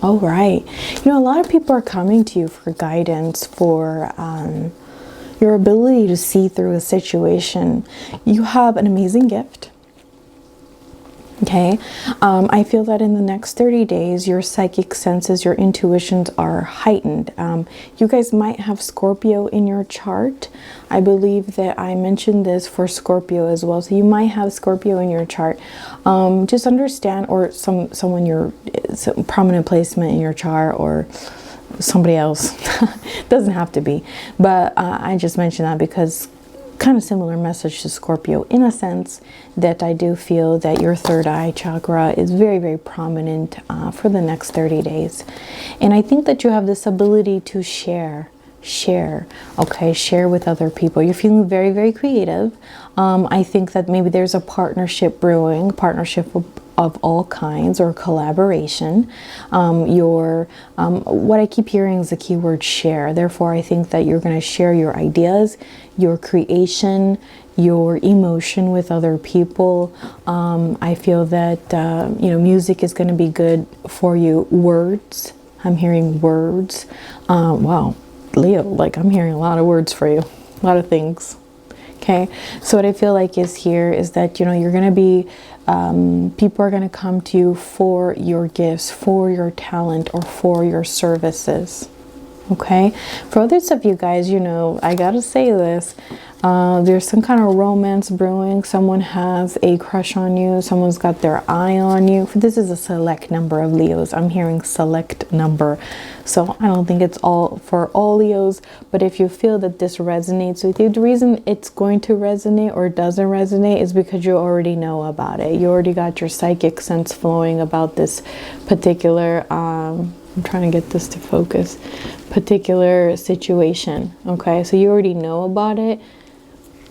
All right. You know, a lot of people are coming to you for guidance, for your ability to see through a situation. You have an amazing gift. Okay. I feel that in the next 30 days, your psychic senses, your intuitions are heightened. You guys might have Scorpio in your chart. I believe that I mentioned this for Scorpio as well. So you might have Scorpio in your chart. Just understand, or some prominent placement in your chart, or somebody else. Doesn't have to be. But I just mentioned that because kind of similar message to Scorpio, in a sense that I do feel that your third eye chakra is very, very prominent for the next 30 days. And I think that you have this ability to share, okay, share with other people. You're feeling very, very creative. I think that maybe there's a partnership brewing, partnership of all kinds, or collaboration. What I keep hearing is the keyword share. Therefore, I think that you're going to share your ideas, your creation, your emotion with other people. I feel that you know, music is going to be good for you. Words, I'm hearing words. Wow, Leo, like I'm hearing a lot of words for you, a lot of things. Okay, so what I feel like is here is that, you know, you're going to be people are going to come to you for your gifts, for your talent, or for your services. Okay, for others of you guys, you know, I gotta say this, there's some kind of romance brewing. Someone has a crush on you, someone's got their eye on you. This is a select number of Leos. I'm hearing select number, so I don't think it's all for all Leos, but if you feel that this resonates with you, the reason it's going to resonate or doesn't resonate is because you already know about it. You already got your psychic sense flowing about this particular I'm trying to get this to focus, particular situation. Okay, so you already know about it,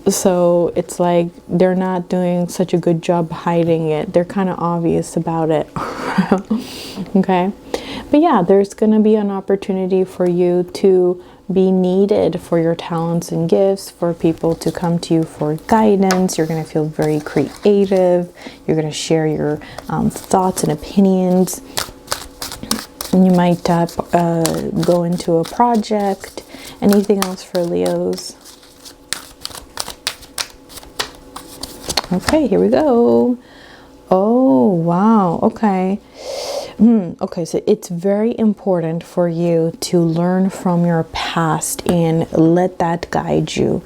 so it's like they're not doing such a good job hiding it. They're kind of obvious about it. Okay, but yeah, there's gonna be an opportunity for you to be needed for your talents and gifts, for people to come to you for guidance. You're gonna feel very creative. You're gonna share your thoughts and opinions. You might go into a project. Anything else for Leos? Okay, here we go. Oh, wow. Okay. Okay, so it's very important for you to learn from your past and let that guide you.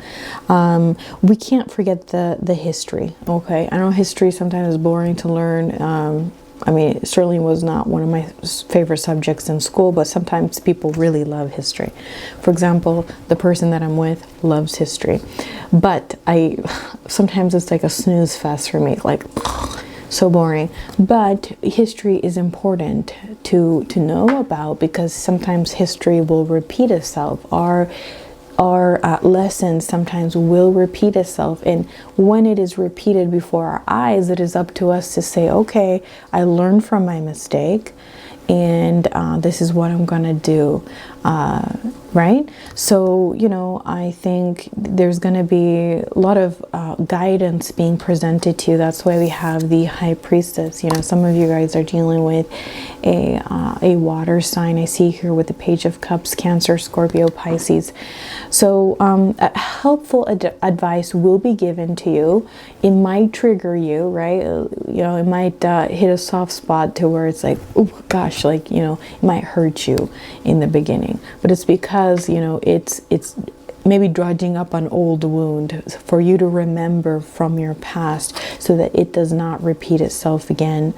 We can't forget the history. Okay, I know history sometimes is boring to learn. I mean, it certainly was not one of my favorite subjects in school, but sometimes people really love history. For example, the person that I'm with loves history, but sometimes it's like a snooze fest for me, like so boring. But history is important to know about, because sometimes history will repeat itself. Our lessons sometimes will repeat itself, and when it is repeated before our eyes, it is up to us to say, okay, I learned from my mistake, and this is what I'm gonna do, right? So, you know, I think there's gonna be a lot of guidance being presented to you. That's why we have the High Priestess. You know, some of you guys are dealing with a water sign. I see here with the Page of Cups, Cancer, Scorpio, Pisces. So helpful advice will be given to you. It might trigger you, right? It might hit a soft spot to where it's like, oh gosh, like, it might hurt you in the beginning. But it's because, it's maybe dredging up an old wound for you to remember from your past so that it does not repeat itself again.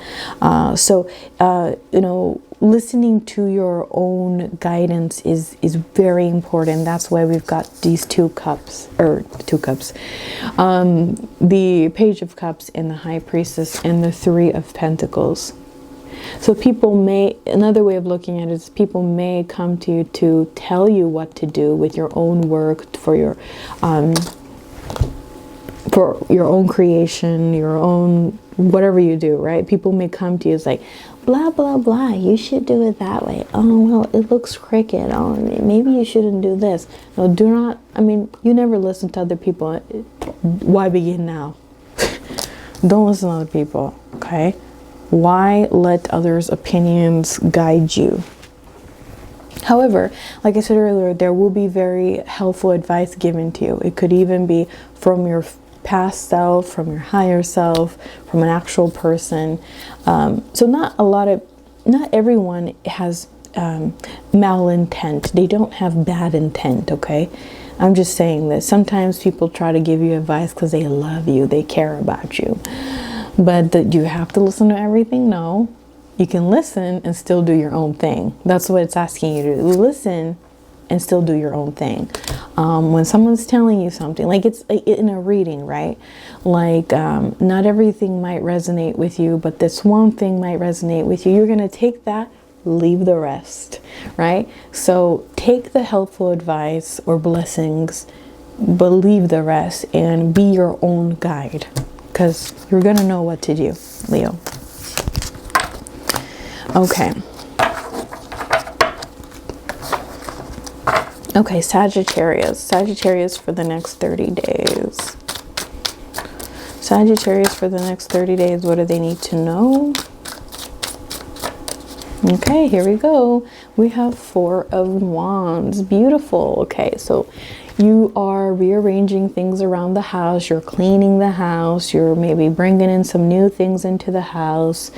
Listening to your own guidance is very important. That's why we've got these two cups, the Page of Cups and the High Priestess and the Three of Pentacles. So another way of looking at it is people may come to you to tell you what to do with your own work, for your own creation, your own, whatever you do, right? People may come to you as like, blah, blah, blah, you should do it that way. Oh, well, it looks crooked. Oh, maybe you shouldn't do this. No, you never listen to other people. Why begin now? Don't listen to other people, okay? Why let others' opinions guide you? However, like I said earlier, there will be very helpful advice given to you. It could even be from your past self, from your higher self, from an actual person. So not everyone has malintent. They don't have bad intent, okay? I'm just saying that sometimes people try to give you advice because they love you, they care about you. But do you have to listen to everything? No. You can listen and still do your own thing. That's what it's asking you to do. Listen and still do your own thing. When someone's telling you something, like it's in a reading, right? Like not everything might resonate with you, but this one thing might resonate with you. You're going to take that, leave the rest, right? So take the helpful advice or blessings, but leave the rest and be your own guide. Because you're going to know what to do, Leo. Okay. Okay, Sagittarius. Sagittarius for the next 30 days. Sagittarius for the next 30 days. What do they need to know? Okay, here we go. We have Four of Wands. Beautiful. Okay, so you are rearranging things around the house. You're cleaning the house. You're maybe bringing in some new things into the house.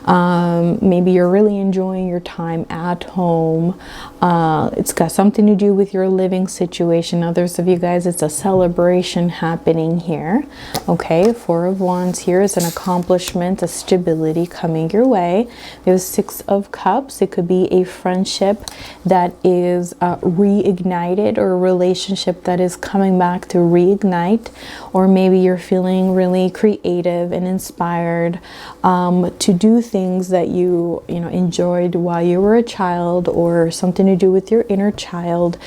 Maybe you're really enjoying your time at home. It's got something to do with your living situation. Others of you guys, it's a celebration happening here. Okay, Four of Wands here is an accomplishment, a stability coming your way. We have Six of Cups. It could be a friendship that is reignited, or a relationship that is coming back to reignite, or maybe you're feeling really creative and inspired to do things that you enjoyed while you were a child, or something to do with your inner child.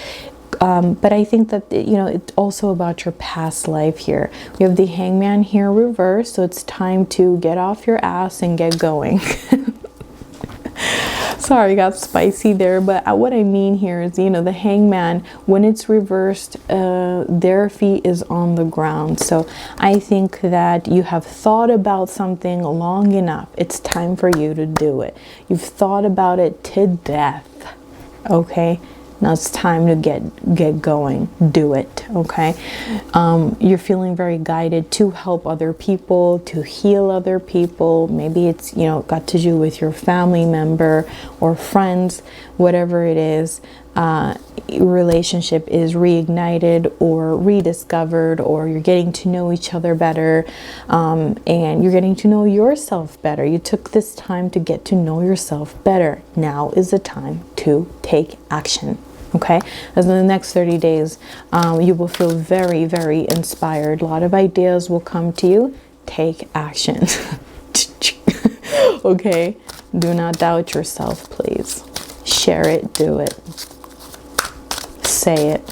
But I think that it's also about your past life here. We have the Hangman here reversed, so it's time to get off your ass and get going. Sorry, got spicy there, but what I mean here is, the Hangman, when it's reversed, their feet is on the ground. So I think that you have thought about something long enough. It's time for you to do it. You've thought about it to death. Okay, now it's time to get going. Do it. Okay, you're feeling very guided to help other people, to heal other people. Maybe it's got to do with your family member or friends, whatever it is. Relationship is reignited or rediscovered, or you're getting to know each other better, and you're getting to know yourself better. You took this time to get to know yourself better. Now is the time to take action. Okay, as in the next 30 days, you will feel very, very inspired. A lot of ideas will come to you. Take action. Okay, do not doubt yourself, please. Share it, do it. Say it.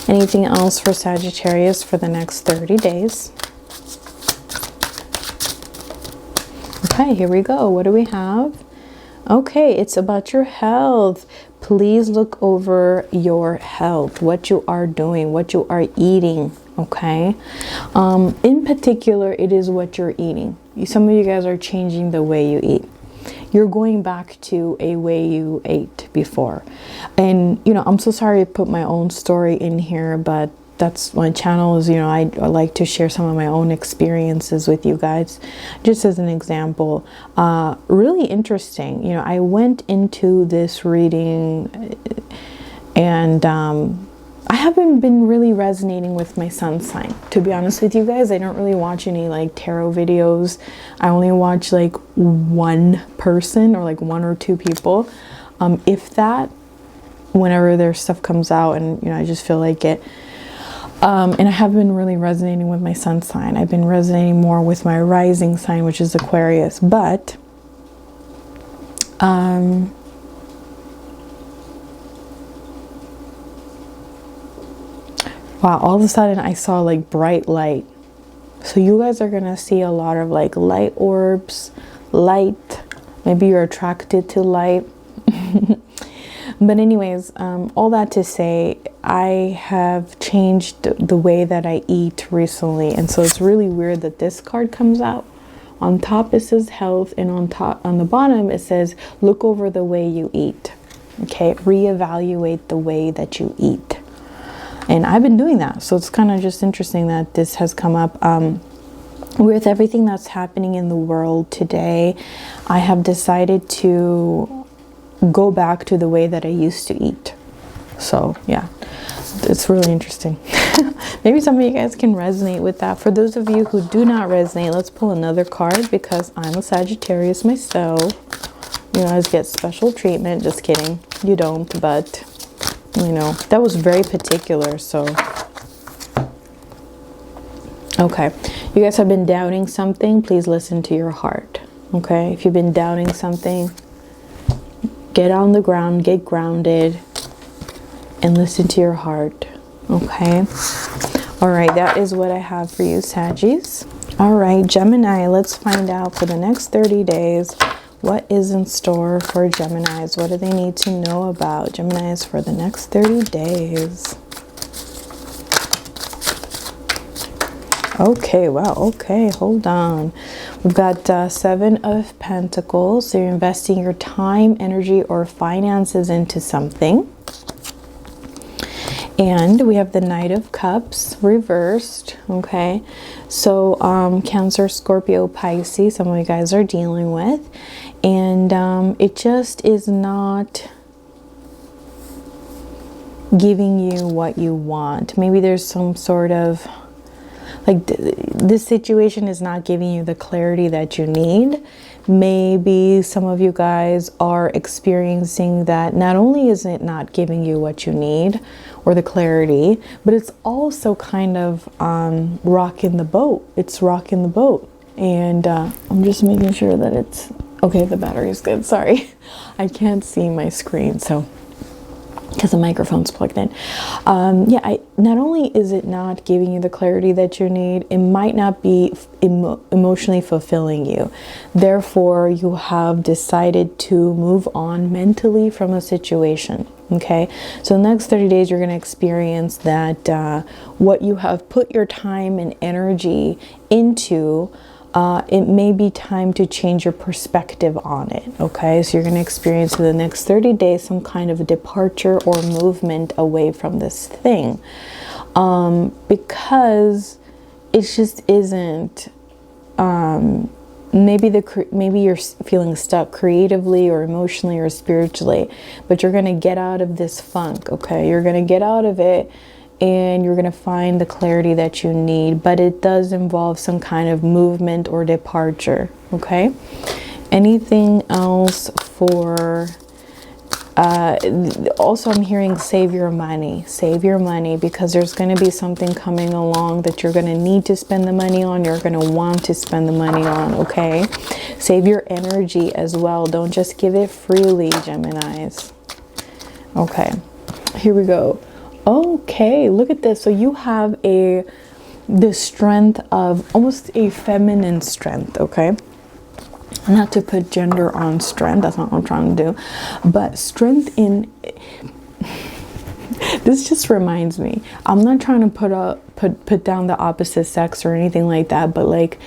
Anything else for Sagittarius for the next 30 days? Okay, here we go. What do we have? Okay, it's about your health. Please look over your health, what you are doing, what you are eating, okay? In particular, it is what you're eating. Some of you guys are changing the way you eat. you're going back to a way you ate before. And, you know, I'm so sorry I put my own story in here, but that's my channel is, you know, I like to share some of my own experiences with you guys, just as an example. Really interesting. You know, I went into this reading and I haven't been really resonating with my sun sign, to be honest with you guys. I don't really watch any like tarot videos. I only watch like one person or like one or two people, if that, whenever their stuff comes out, and you know, I just feel like it. And I haven't been really resonating with my sun sign. I've been resonating more with my rising sign, which is Aquarius. But wow, all of a sudden I saw like bright light. So you guys are gonna see a lot of like light orbs, light. Maybe you're attracted to light. But anyways, all that to say, I have changed the way that I eat recently. And so it's really weird that this card comes out. On top it says health, and on the bottom it says look over the way you eat. Okay, reevaluate the way that you eat. And I've been doing that. So it's kind of just interesting that this has come up. With everything that's happening in the world today, I have decided to go back to the way that I used to eat. So yeah, it's really interesting. Maybe some of you guys can resonate with that. For those of you who do not resonate, let's pull another card, because I'm a Sagittarius myself. You guys get special treatment. Just kidding. You don't, but you know, that was very particular. So okay, you guys have been doubting something. Please listen to your heart. Okay, if you've been doubting something, get on the ground, get grounded, and listen to your heart. Okay, all right, that is what I have for you, Saggies. All right, Gemini, let's find out for the next 30 days what is in store for Geminis. What do they need to know about Geminis for the next 30 days? Okay, wow, okay, hold on. We've got 7 of Pentacles. So you're investing your time, energy, or finances into something. And we have the Knight of Cups reversed. Okay, so Cancer, Scorpio, Pisces, some of you guys are dealing with. And it just is not giving you what you want. Maybe there's some sort of like this situation is not giving you the clarity that you need. Maybe some of you guys are experiencing that not only is it not giving you what you need or the clarity, but it's also kind of rocking the boat. It's rocking the boat. And I'm just making sure that it's okay. The battery is good. Sorry, I can't see my screen, so because the microphone's plugged in. Yeah, not only is it not giving you the clarity that you need, it might not be emotionally fulfilling you. Therefore, you have decided to move on mentally from a situation. Okay, so the next 30 days, you're going to experience that what you have put your time and energy into, it may be time to change your perspective on it. Okay, so you're going to experience in the next 30 days some kind of a departure or movement away from this thing, because it just isn't. Maybe you're feeling stuck creatively or emotionally or spiritually, but you're going to get out of this funk. Okay, you're going to get out of it, and you're going to find the clarity that you need, but it does involve some kind of movement or departure. Okay, anything else for also I'm hearing save your money, because there's going to be something coming along that you're going to need to spend the money on, you're going to want to spend the money on. Okay, save your energy as well. Don't just give it freely, Geminis. Okay, here we go. Okay, look at this. So you have the strength of almost a feminine strength. Okay, not to put gender on strength, that's not what I'm trying to do, but strength in this just reminds me, I'm not trying to put down the opposite sex or anything like that, but like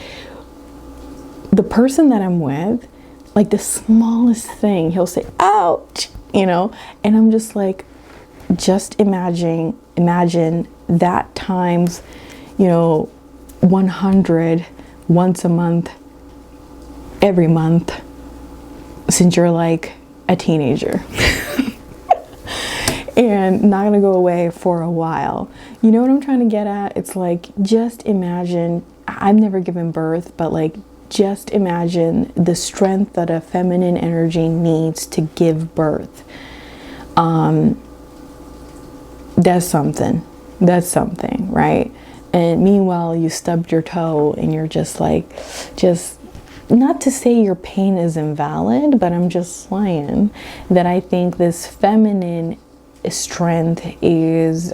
the person that I'm with, like the smallest thing, he'll say, ouch, you know? And I'm just like, just imagine that times, you know, 100 once a month, every month, since you're like a teenager. And not gonna go away for a while. You know what I'm trying to get at? It's like, just imagine, I've never given birth, but like, just imagine the strength that a feminine energy needs to give birth. That's something, right? And meanwhile, you stubbed your toe and you're just like, not to say your pain is invalid, but I'm just saying that I think this feminine strength is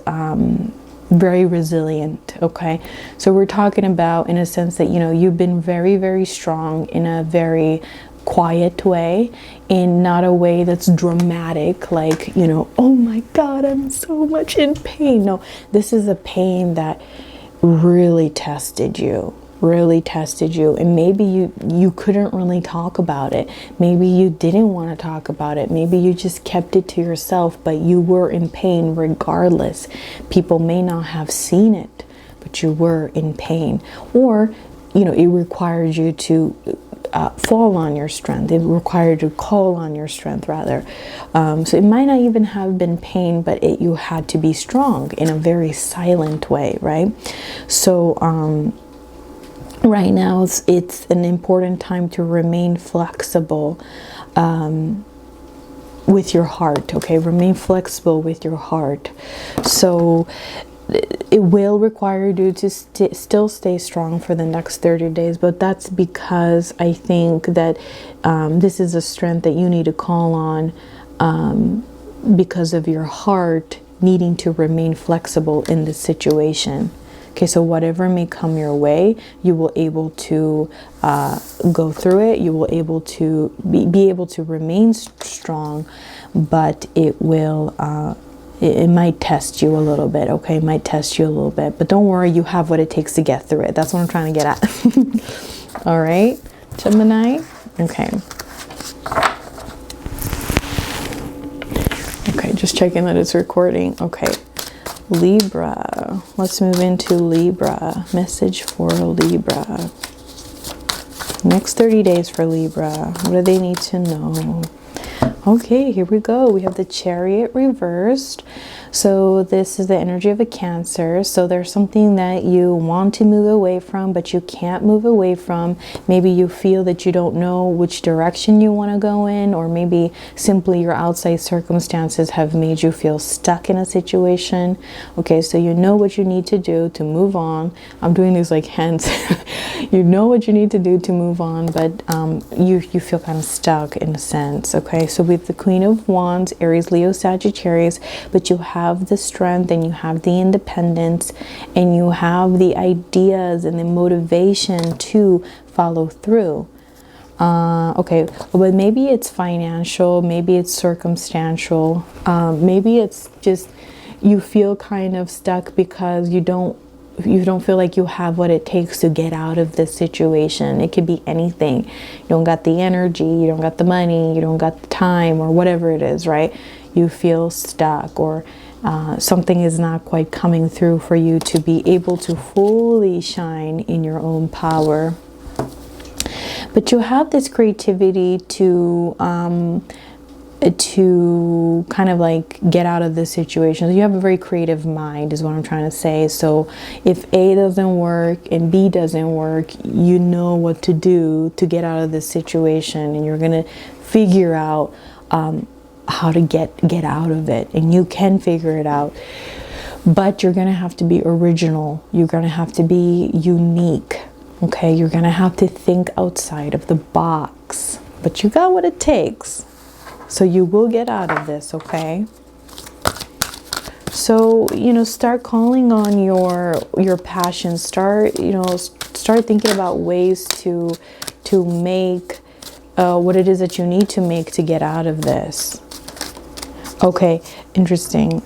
very resilient. Okay, so we're talking about, in a sense, that, you know, you've been very, very strong in a very quiet way, in not a way that's dramatic, like, you know, oh my God, I'm so much in pain. No, this is a pain that really tested you, and maybe you couldn't really talk about it. Maybe you didn't want to talk about it. Maybe you just kept it to yourself, but you were in pain regardless. People may not have seen it, but you were in pain. Or, you know, it required you to fall on your strength. It required you to call on your strength, rather. So it might not even have been pain, but you had to be strong in a very silent way, right? So right now it's an important time to remain flexible with your heart. Okay, remain flexible with your heart. So it will require you to still stay strong for the next 30 days, but that's because I think that this is a strength that you need to call on because of your heart needing to remain flexible in this situation. Okay, so whatever may come your way, you will able to go through it. You will able to be able to remain strong, but it will it might test you a little bit. Okay, it might test you a little bit, but don't worry, you have what it takes to get through it. That's what I'm trying to get at. All right, Gemini. Okay. Okay, just checking that it's recording. Okay. Libra. Let's move into Libra. Message for Libra. Next 30 days for Libra. What do they need to know? Okay, here we go. We have the Chariot reversed. So this is the energy of a Cancer. So there's something that you want to move away from, but you can't move away from. Maybe you feel that you don't know which direction you want to go in, or maybe simply your outside circumstances have made you feel stuck in a situation. Okay, so you know what you need to do to move on. I'm doing these like hands. You know what you need to do to move on, but you feel kind of stuck in a sense. Okay, so with the Queen of Wands, Aries, Leo, Sagittarius, but you have the strength and you have the independence and you have the ideas and the motivation to follow through. Okay, but maybe it's financial, maybe it's circumstantial, maybe it's just you feel kind of stuck because you don't feel like you have what it takes to get out of this situation. It could be anything. You don't got the energy, you don't got the money, you don't got the time, or whatever it is, right? You feel stuck, or something is not quite coming through for you to be able to fully shine in your own power. But you have this creativity to kind of like get out of this situation. You have a very creative mind is what I'm trying to say. So if A doesn't work and B doesn't work, you know what to do to get out of this situation, and you're gonna figure out how to get out of it, and you can figure it out. But you're gonna have to be original, you're gonna have to be unique. Okay, you're gonna have to think outside of the box, but you got what it takes. So you will get out of this, okay? So, you know, start calling on your passions. Start thinking about ways to make what it is that you need to make to get out of this. Okay, interesting.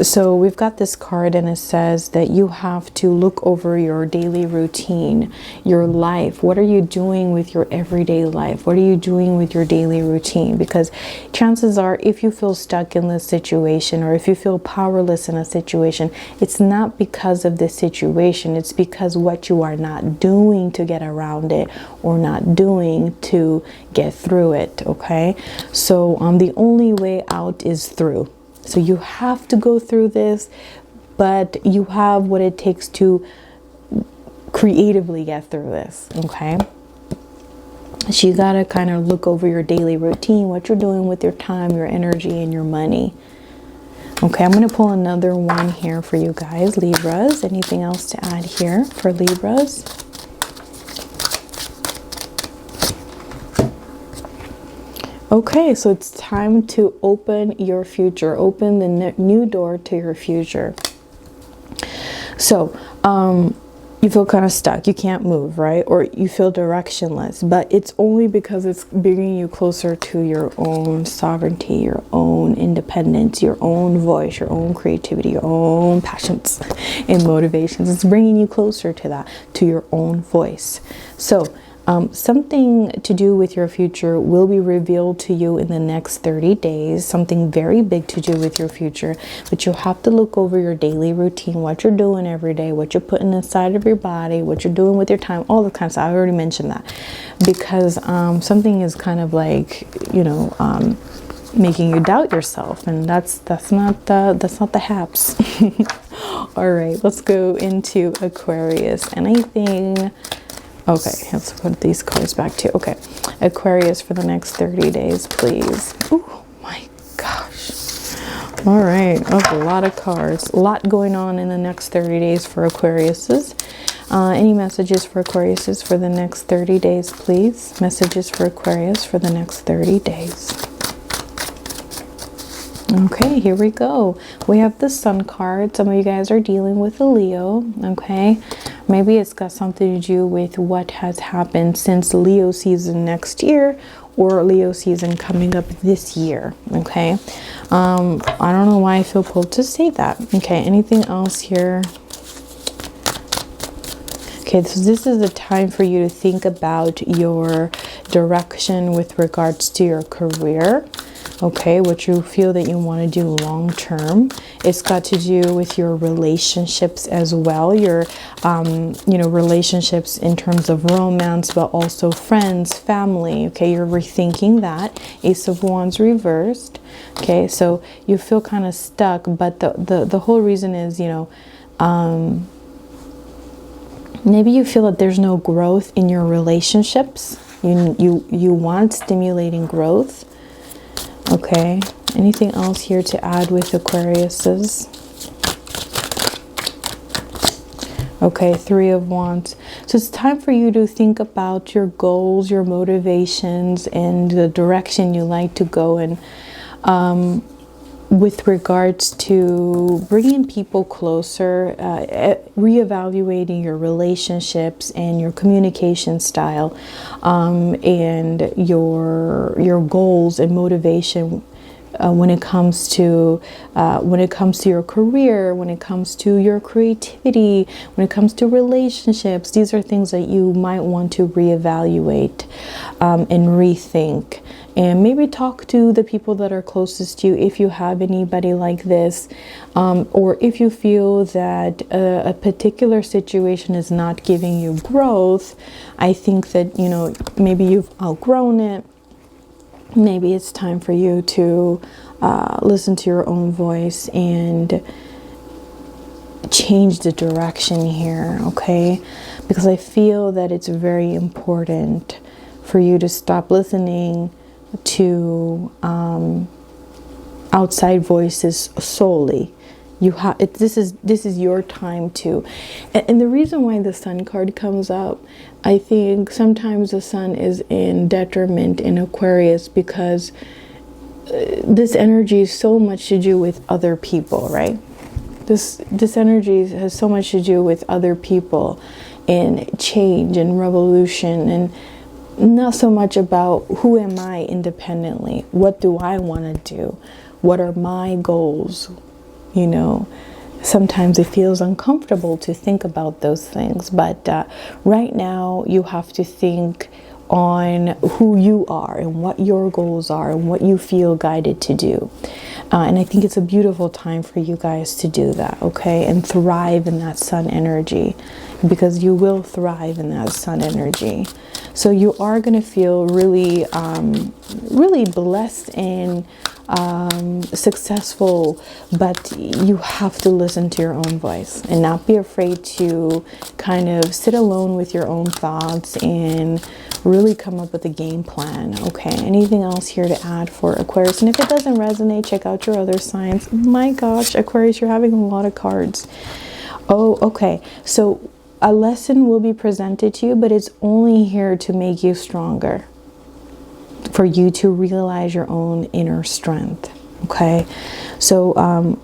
So we've got this card and it says that you have to look over your daily routine, your life. What are you doing with your everyday life? What are you doing with your daily routine? Because chances are, if you feel stuck in this situation, or if you feel powerless in a situation, it's not because of this situation. It's because what you are not doing to get around it, or not doing to get through it. Okay, so the only way out is through. So you have to go through this, but you have what it takes to creatively get through this. Okay, so you gotta kind of look over your daily routine, what you're doing with your time, your energy, and your money. Okay, I'm going to pull another one here for you guys, Libras. Anything else to add here for Libras? Okay, so it's time to open your future, open the new door to your future. So, you feel kind of stuck, you can't move, right? Or you feel directionless, but it's only because it's bringing you closer to your own sovereignty, your own independence, your own voice, your own creativity, your own passions and motivations. It's bringing you closer to that, to your own voice. So, something to do with your future will be revealed to you in the next 30 days, something very big to do with your future, but you'll have to look over your daily routine, what you're doing every day, what you're putting inside of your body, what you're doing with your time, all the kind of stuff. I already mentioned that, because something is kind of like, you know, making you doubt yourself, and that's not the haps. All right, let's go into Aquarius. Anything? Okay, let's put these cards back too. Okay, Aquarius for the next 30 days, please. Oh my gosh. All right, that's a lot of cards. A lot going on in the next 30 days for Aquariuses. Any messages for Aquariuses for the next 30 days, please? Messages for Aquarius for the next 30 days. Okay, here we go. We have the Sun card. Some of you guys are dealing with a Leo, okay? Maybe it's got something to do with what has happened since Leo season next year, or Leo season coming up this year, okay? I don't know why I feel pulled to say that. Okay, anything else here? Okay, so this is the time for you to think about your direction with regards to your career. Okay, what you feel that you want to do long term. It's got to do with your relationships as well, your you know, relationships in terms of romance, but also friends, family. Okay, you're rethinking that. Ace of Wands reversed. Okay, so you feel kind of stuck, but the whole reason is, you know, maybe you feel that there's no growth in your relationships. You want stimulating growth. Okay, anything else here to add with Aquariuses? Okay, Three of Wands. So it's time for you to think about your goals, your motivations, and the direction you like to go in, with regards to bringing people closer, reevaluating your relationships and your communication style, and your goals and motivation when it comes to your career, when it comes to your creativity, when it comes to relationships. These are things that you might want to reevaluate and rethink. And maybe talk to the people that are closest to you, if you have anybody like this, or if you feel that a particular situation is not giving you growth. I think that, you know, maybe you've outgrown it. Maybe it's time for you to listen to your own voice and change the direction here, okay? Because I feel that it's very important for you to stop listening to outside voices solely. You have this is your time too. And the reason why the Sun card comes up, I think sometimes the Sun is in detriment in Aquarius, because this energy is so much to do with other people, right? This energy has so much to do with other people and change and revolution, and not so much about who am I independently, what do I want to do, What are my goals? You know, sometimes it feels uncomfortable to think about those things, but right now you have to think on who you are and what your goals are and what you feel guided to do. And I think it's a beautiful time for you guys to do that, okay? And thrive in that sun energy, because you will thrive in that sun energy. So you are going to feel really, really blessed and successful, but you have to listen to your own voice and not be afraid to kind of sit alone with your own thoughts and really come up with a game plan. Okay, anything else here to add for Aquarius? And if it doesn't resonate, check out your other signs. My gosh, Aquarius, you're having a lot of cards. Oh, okay, so a lesson will be presented to you, but it's only here to make you stronger, for you to realize your own inner strength. Okay, so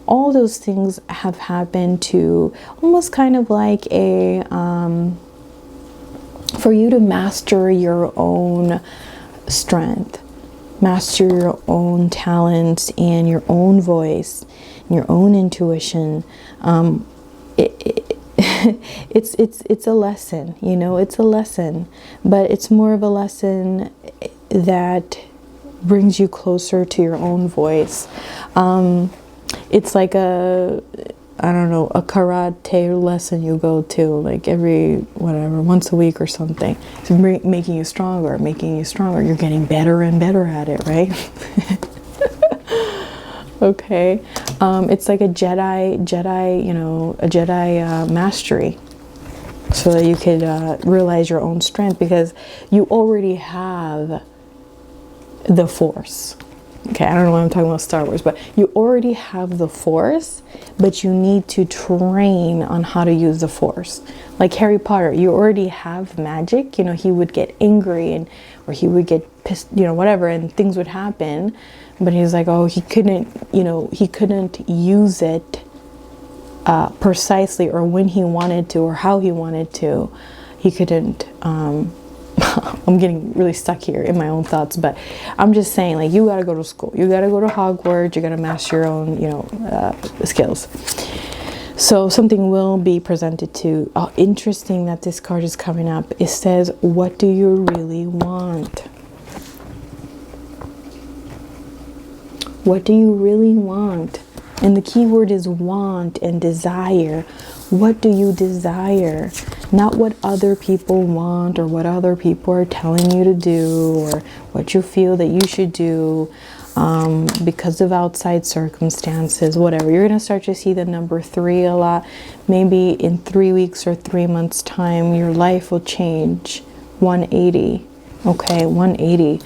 all those things have happened to almost kind of like a for you to master your own strength, master your own talents and your own voice and your own intuition. It's a lesson, you know, it's a lesson, but it's more of a lesson that brings you closer to your own voice. It's like a, I don't know, a karate lesson you go to like every, whatever, once a week or something. It's making you stronger, making you stronger. You're getting better and better at it, right? Okay. It's like a Jedi, you know, a Jedi mastery, so that you could realize your own strength, because you already have the Force. Okay, I don't know why I'm talking about Star Wars, but you already have the Force, but you need to train on how to use the Force. Like Harry Potter, you already have magic. You know, he would get angry and, or he would get pissed, you know, whatever, and things would happen. But he's like, oh, he couldn't, you know, he couldn't use it precisely, or when he wanted to, or how he wanted to. He couldn't, I'm getting really stuck here in my own thoughts, but I'm just saying, like, you got to go to school. You got to go to Hogwarts. You got to master your own, you know, skills. So something will be presented to. Oh, interesting that this card is coming up. It says, what do you really want? What do you really want? And the key word is want and desire. What do you desire? Not what other people want, or what other people are telling you to do, or what you feel that you should do because of outside circumstances, whatever. You're going to start to see the number 3 a lot. Maybe in 3 weeks or 3 months time, your life will change 180. Okay, 180.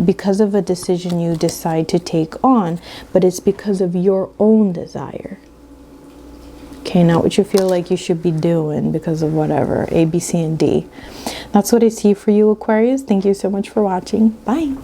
Because of a decision you decide to take on, but it's because of your own desire. Okay, not what you feel like you should be doing because of whatever, A, B, C, and D. That's what I see for you, Aquarius. Thank you so much for watching. Bye.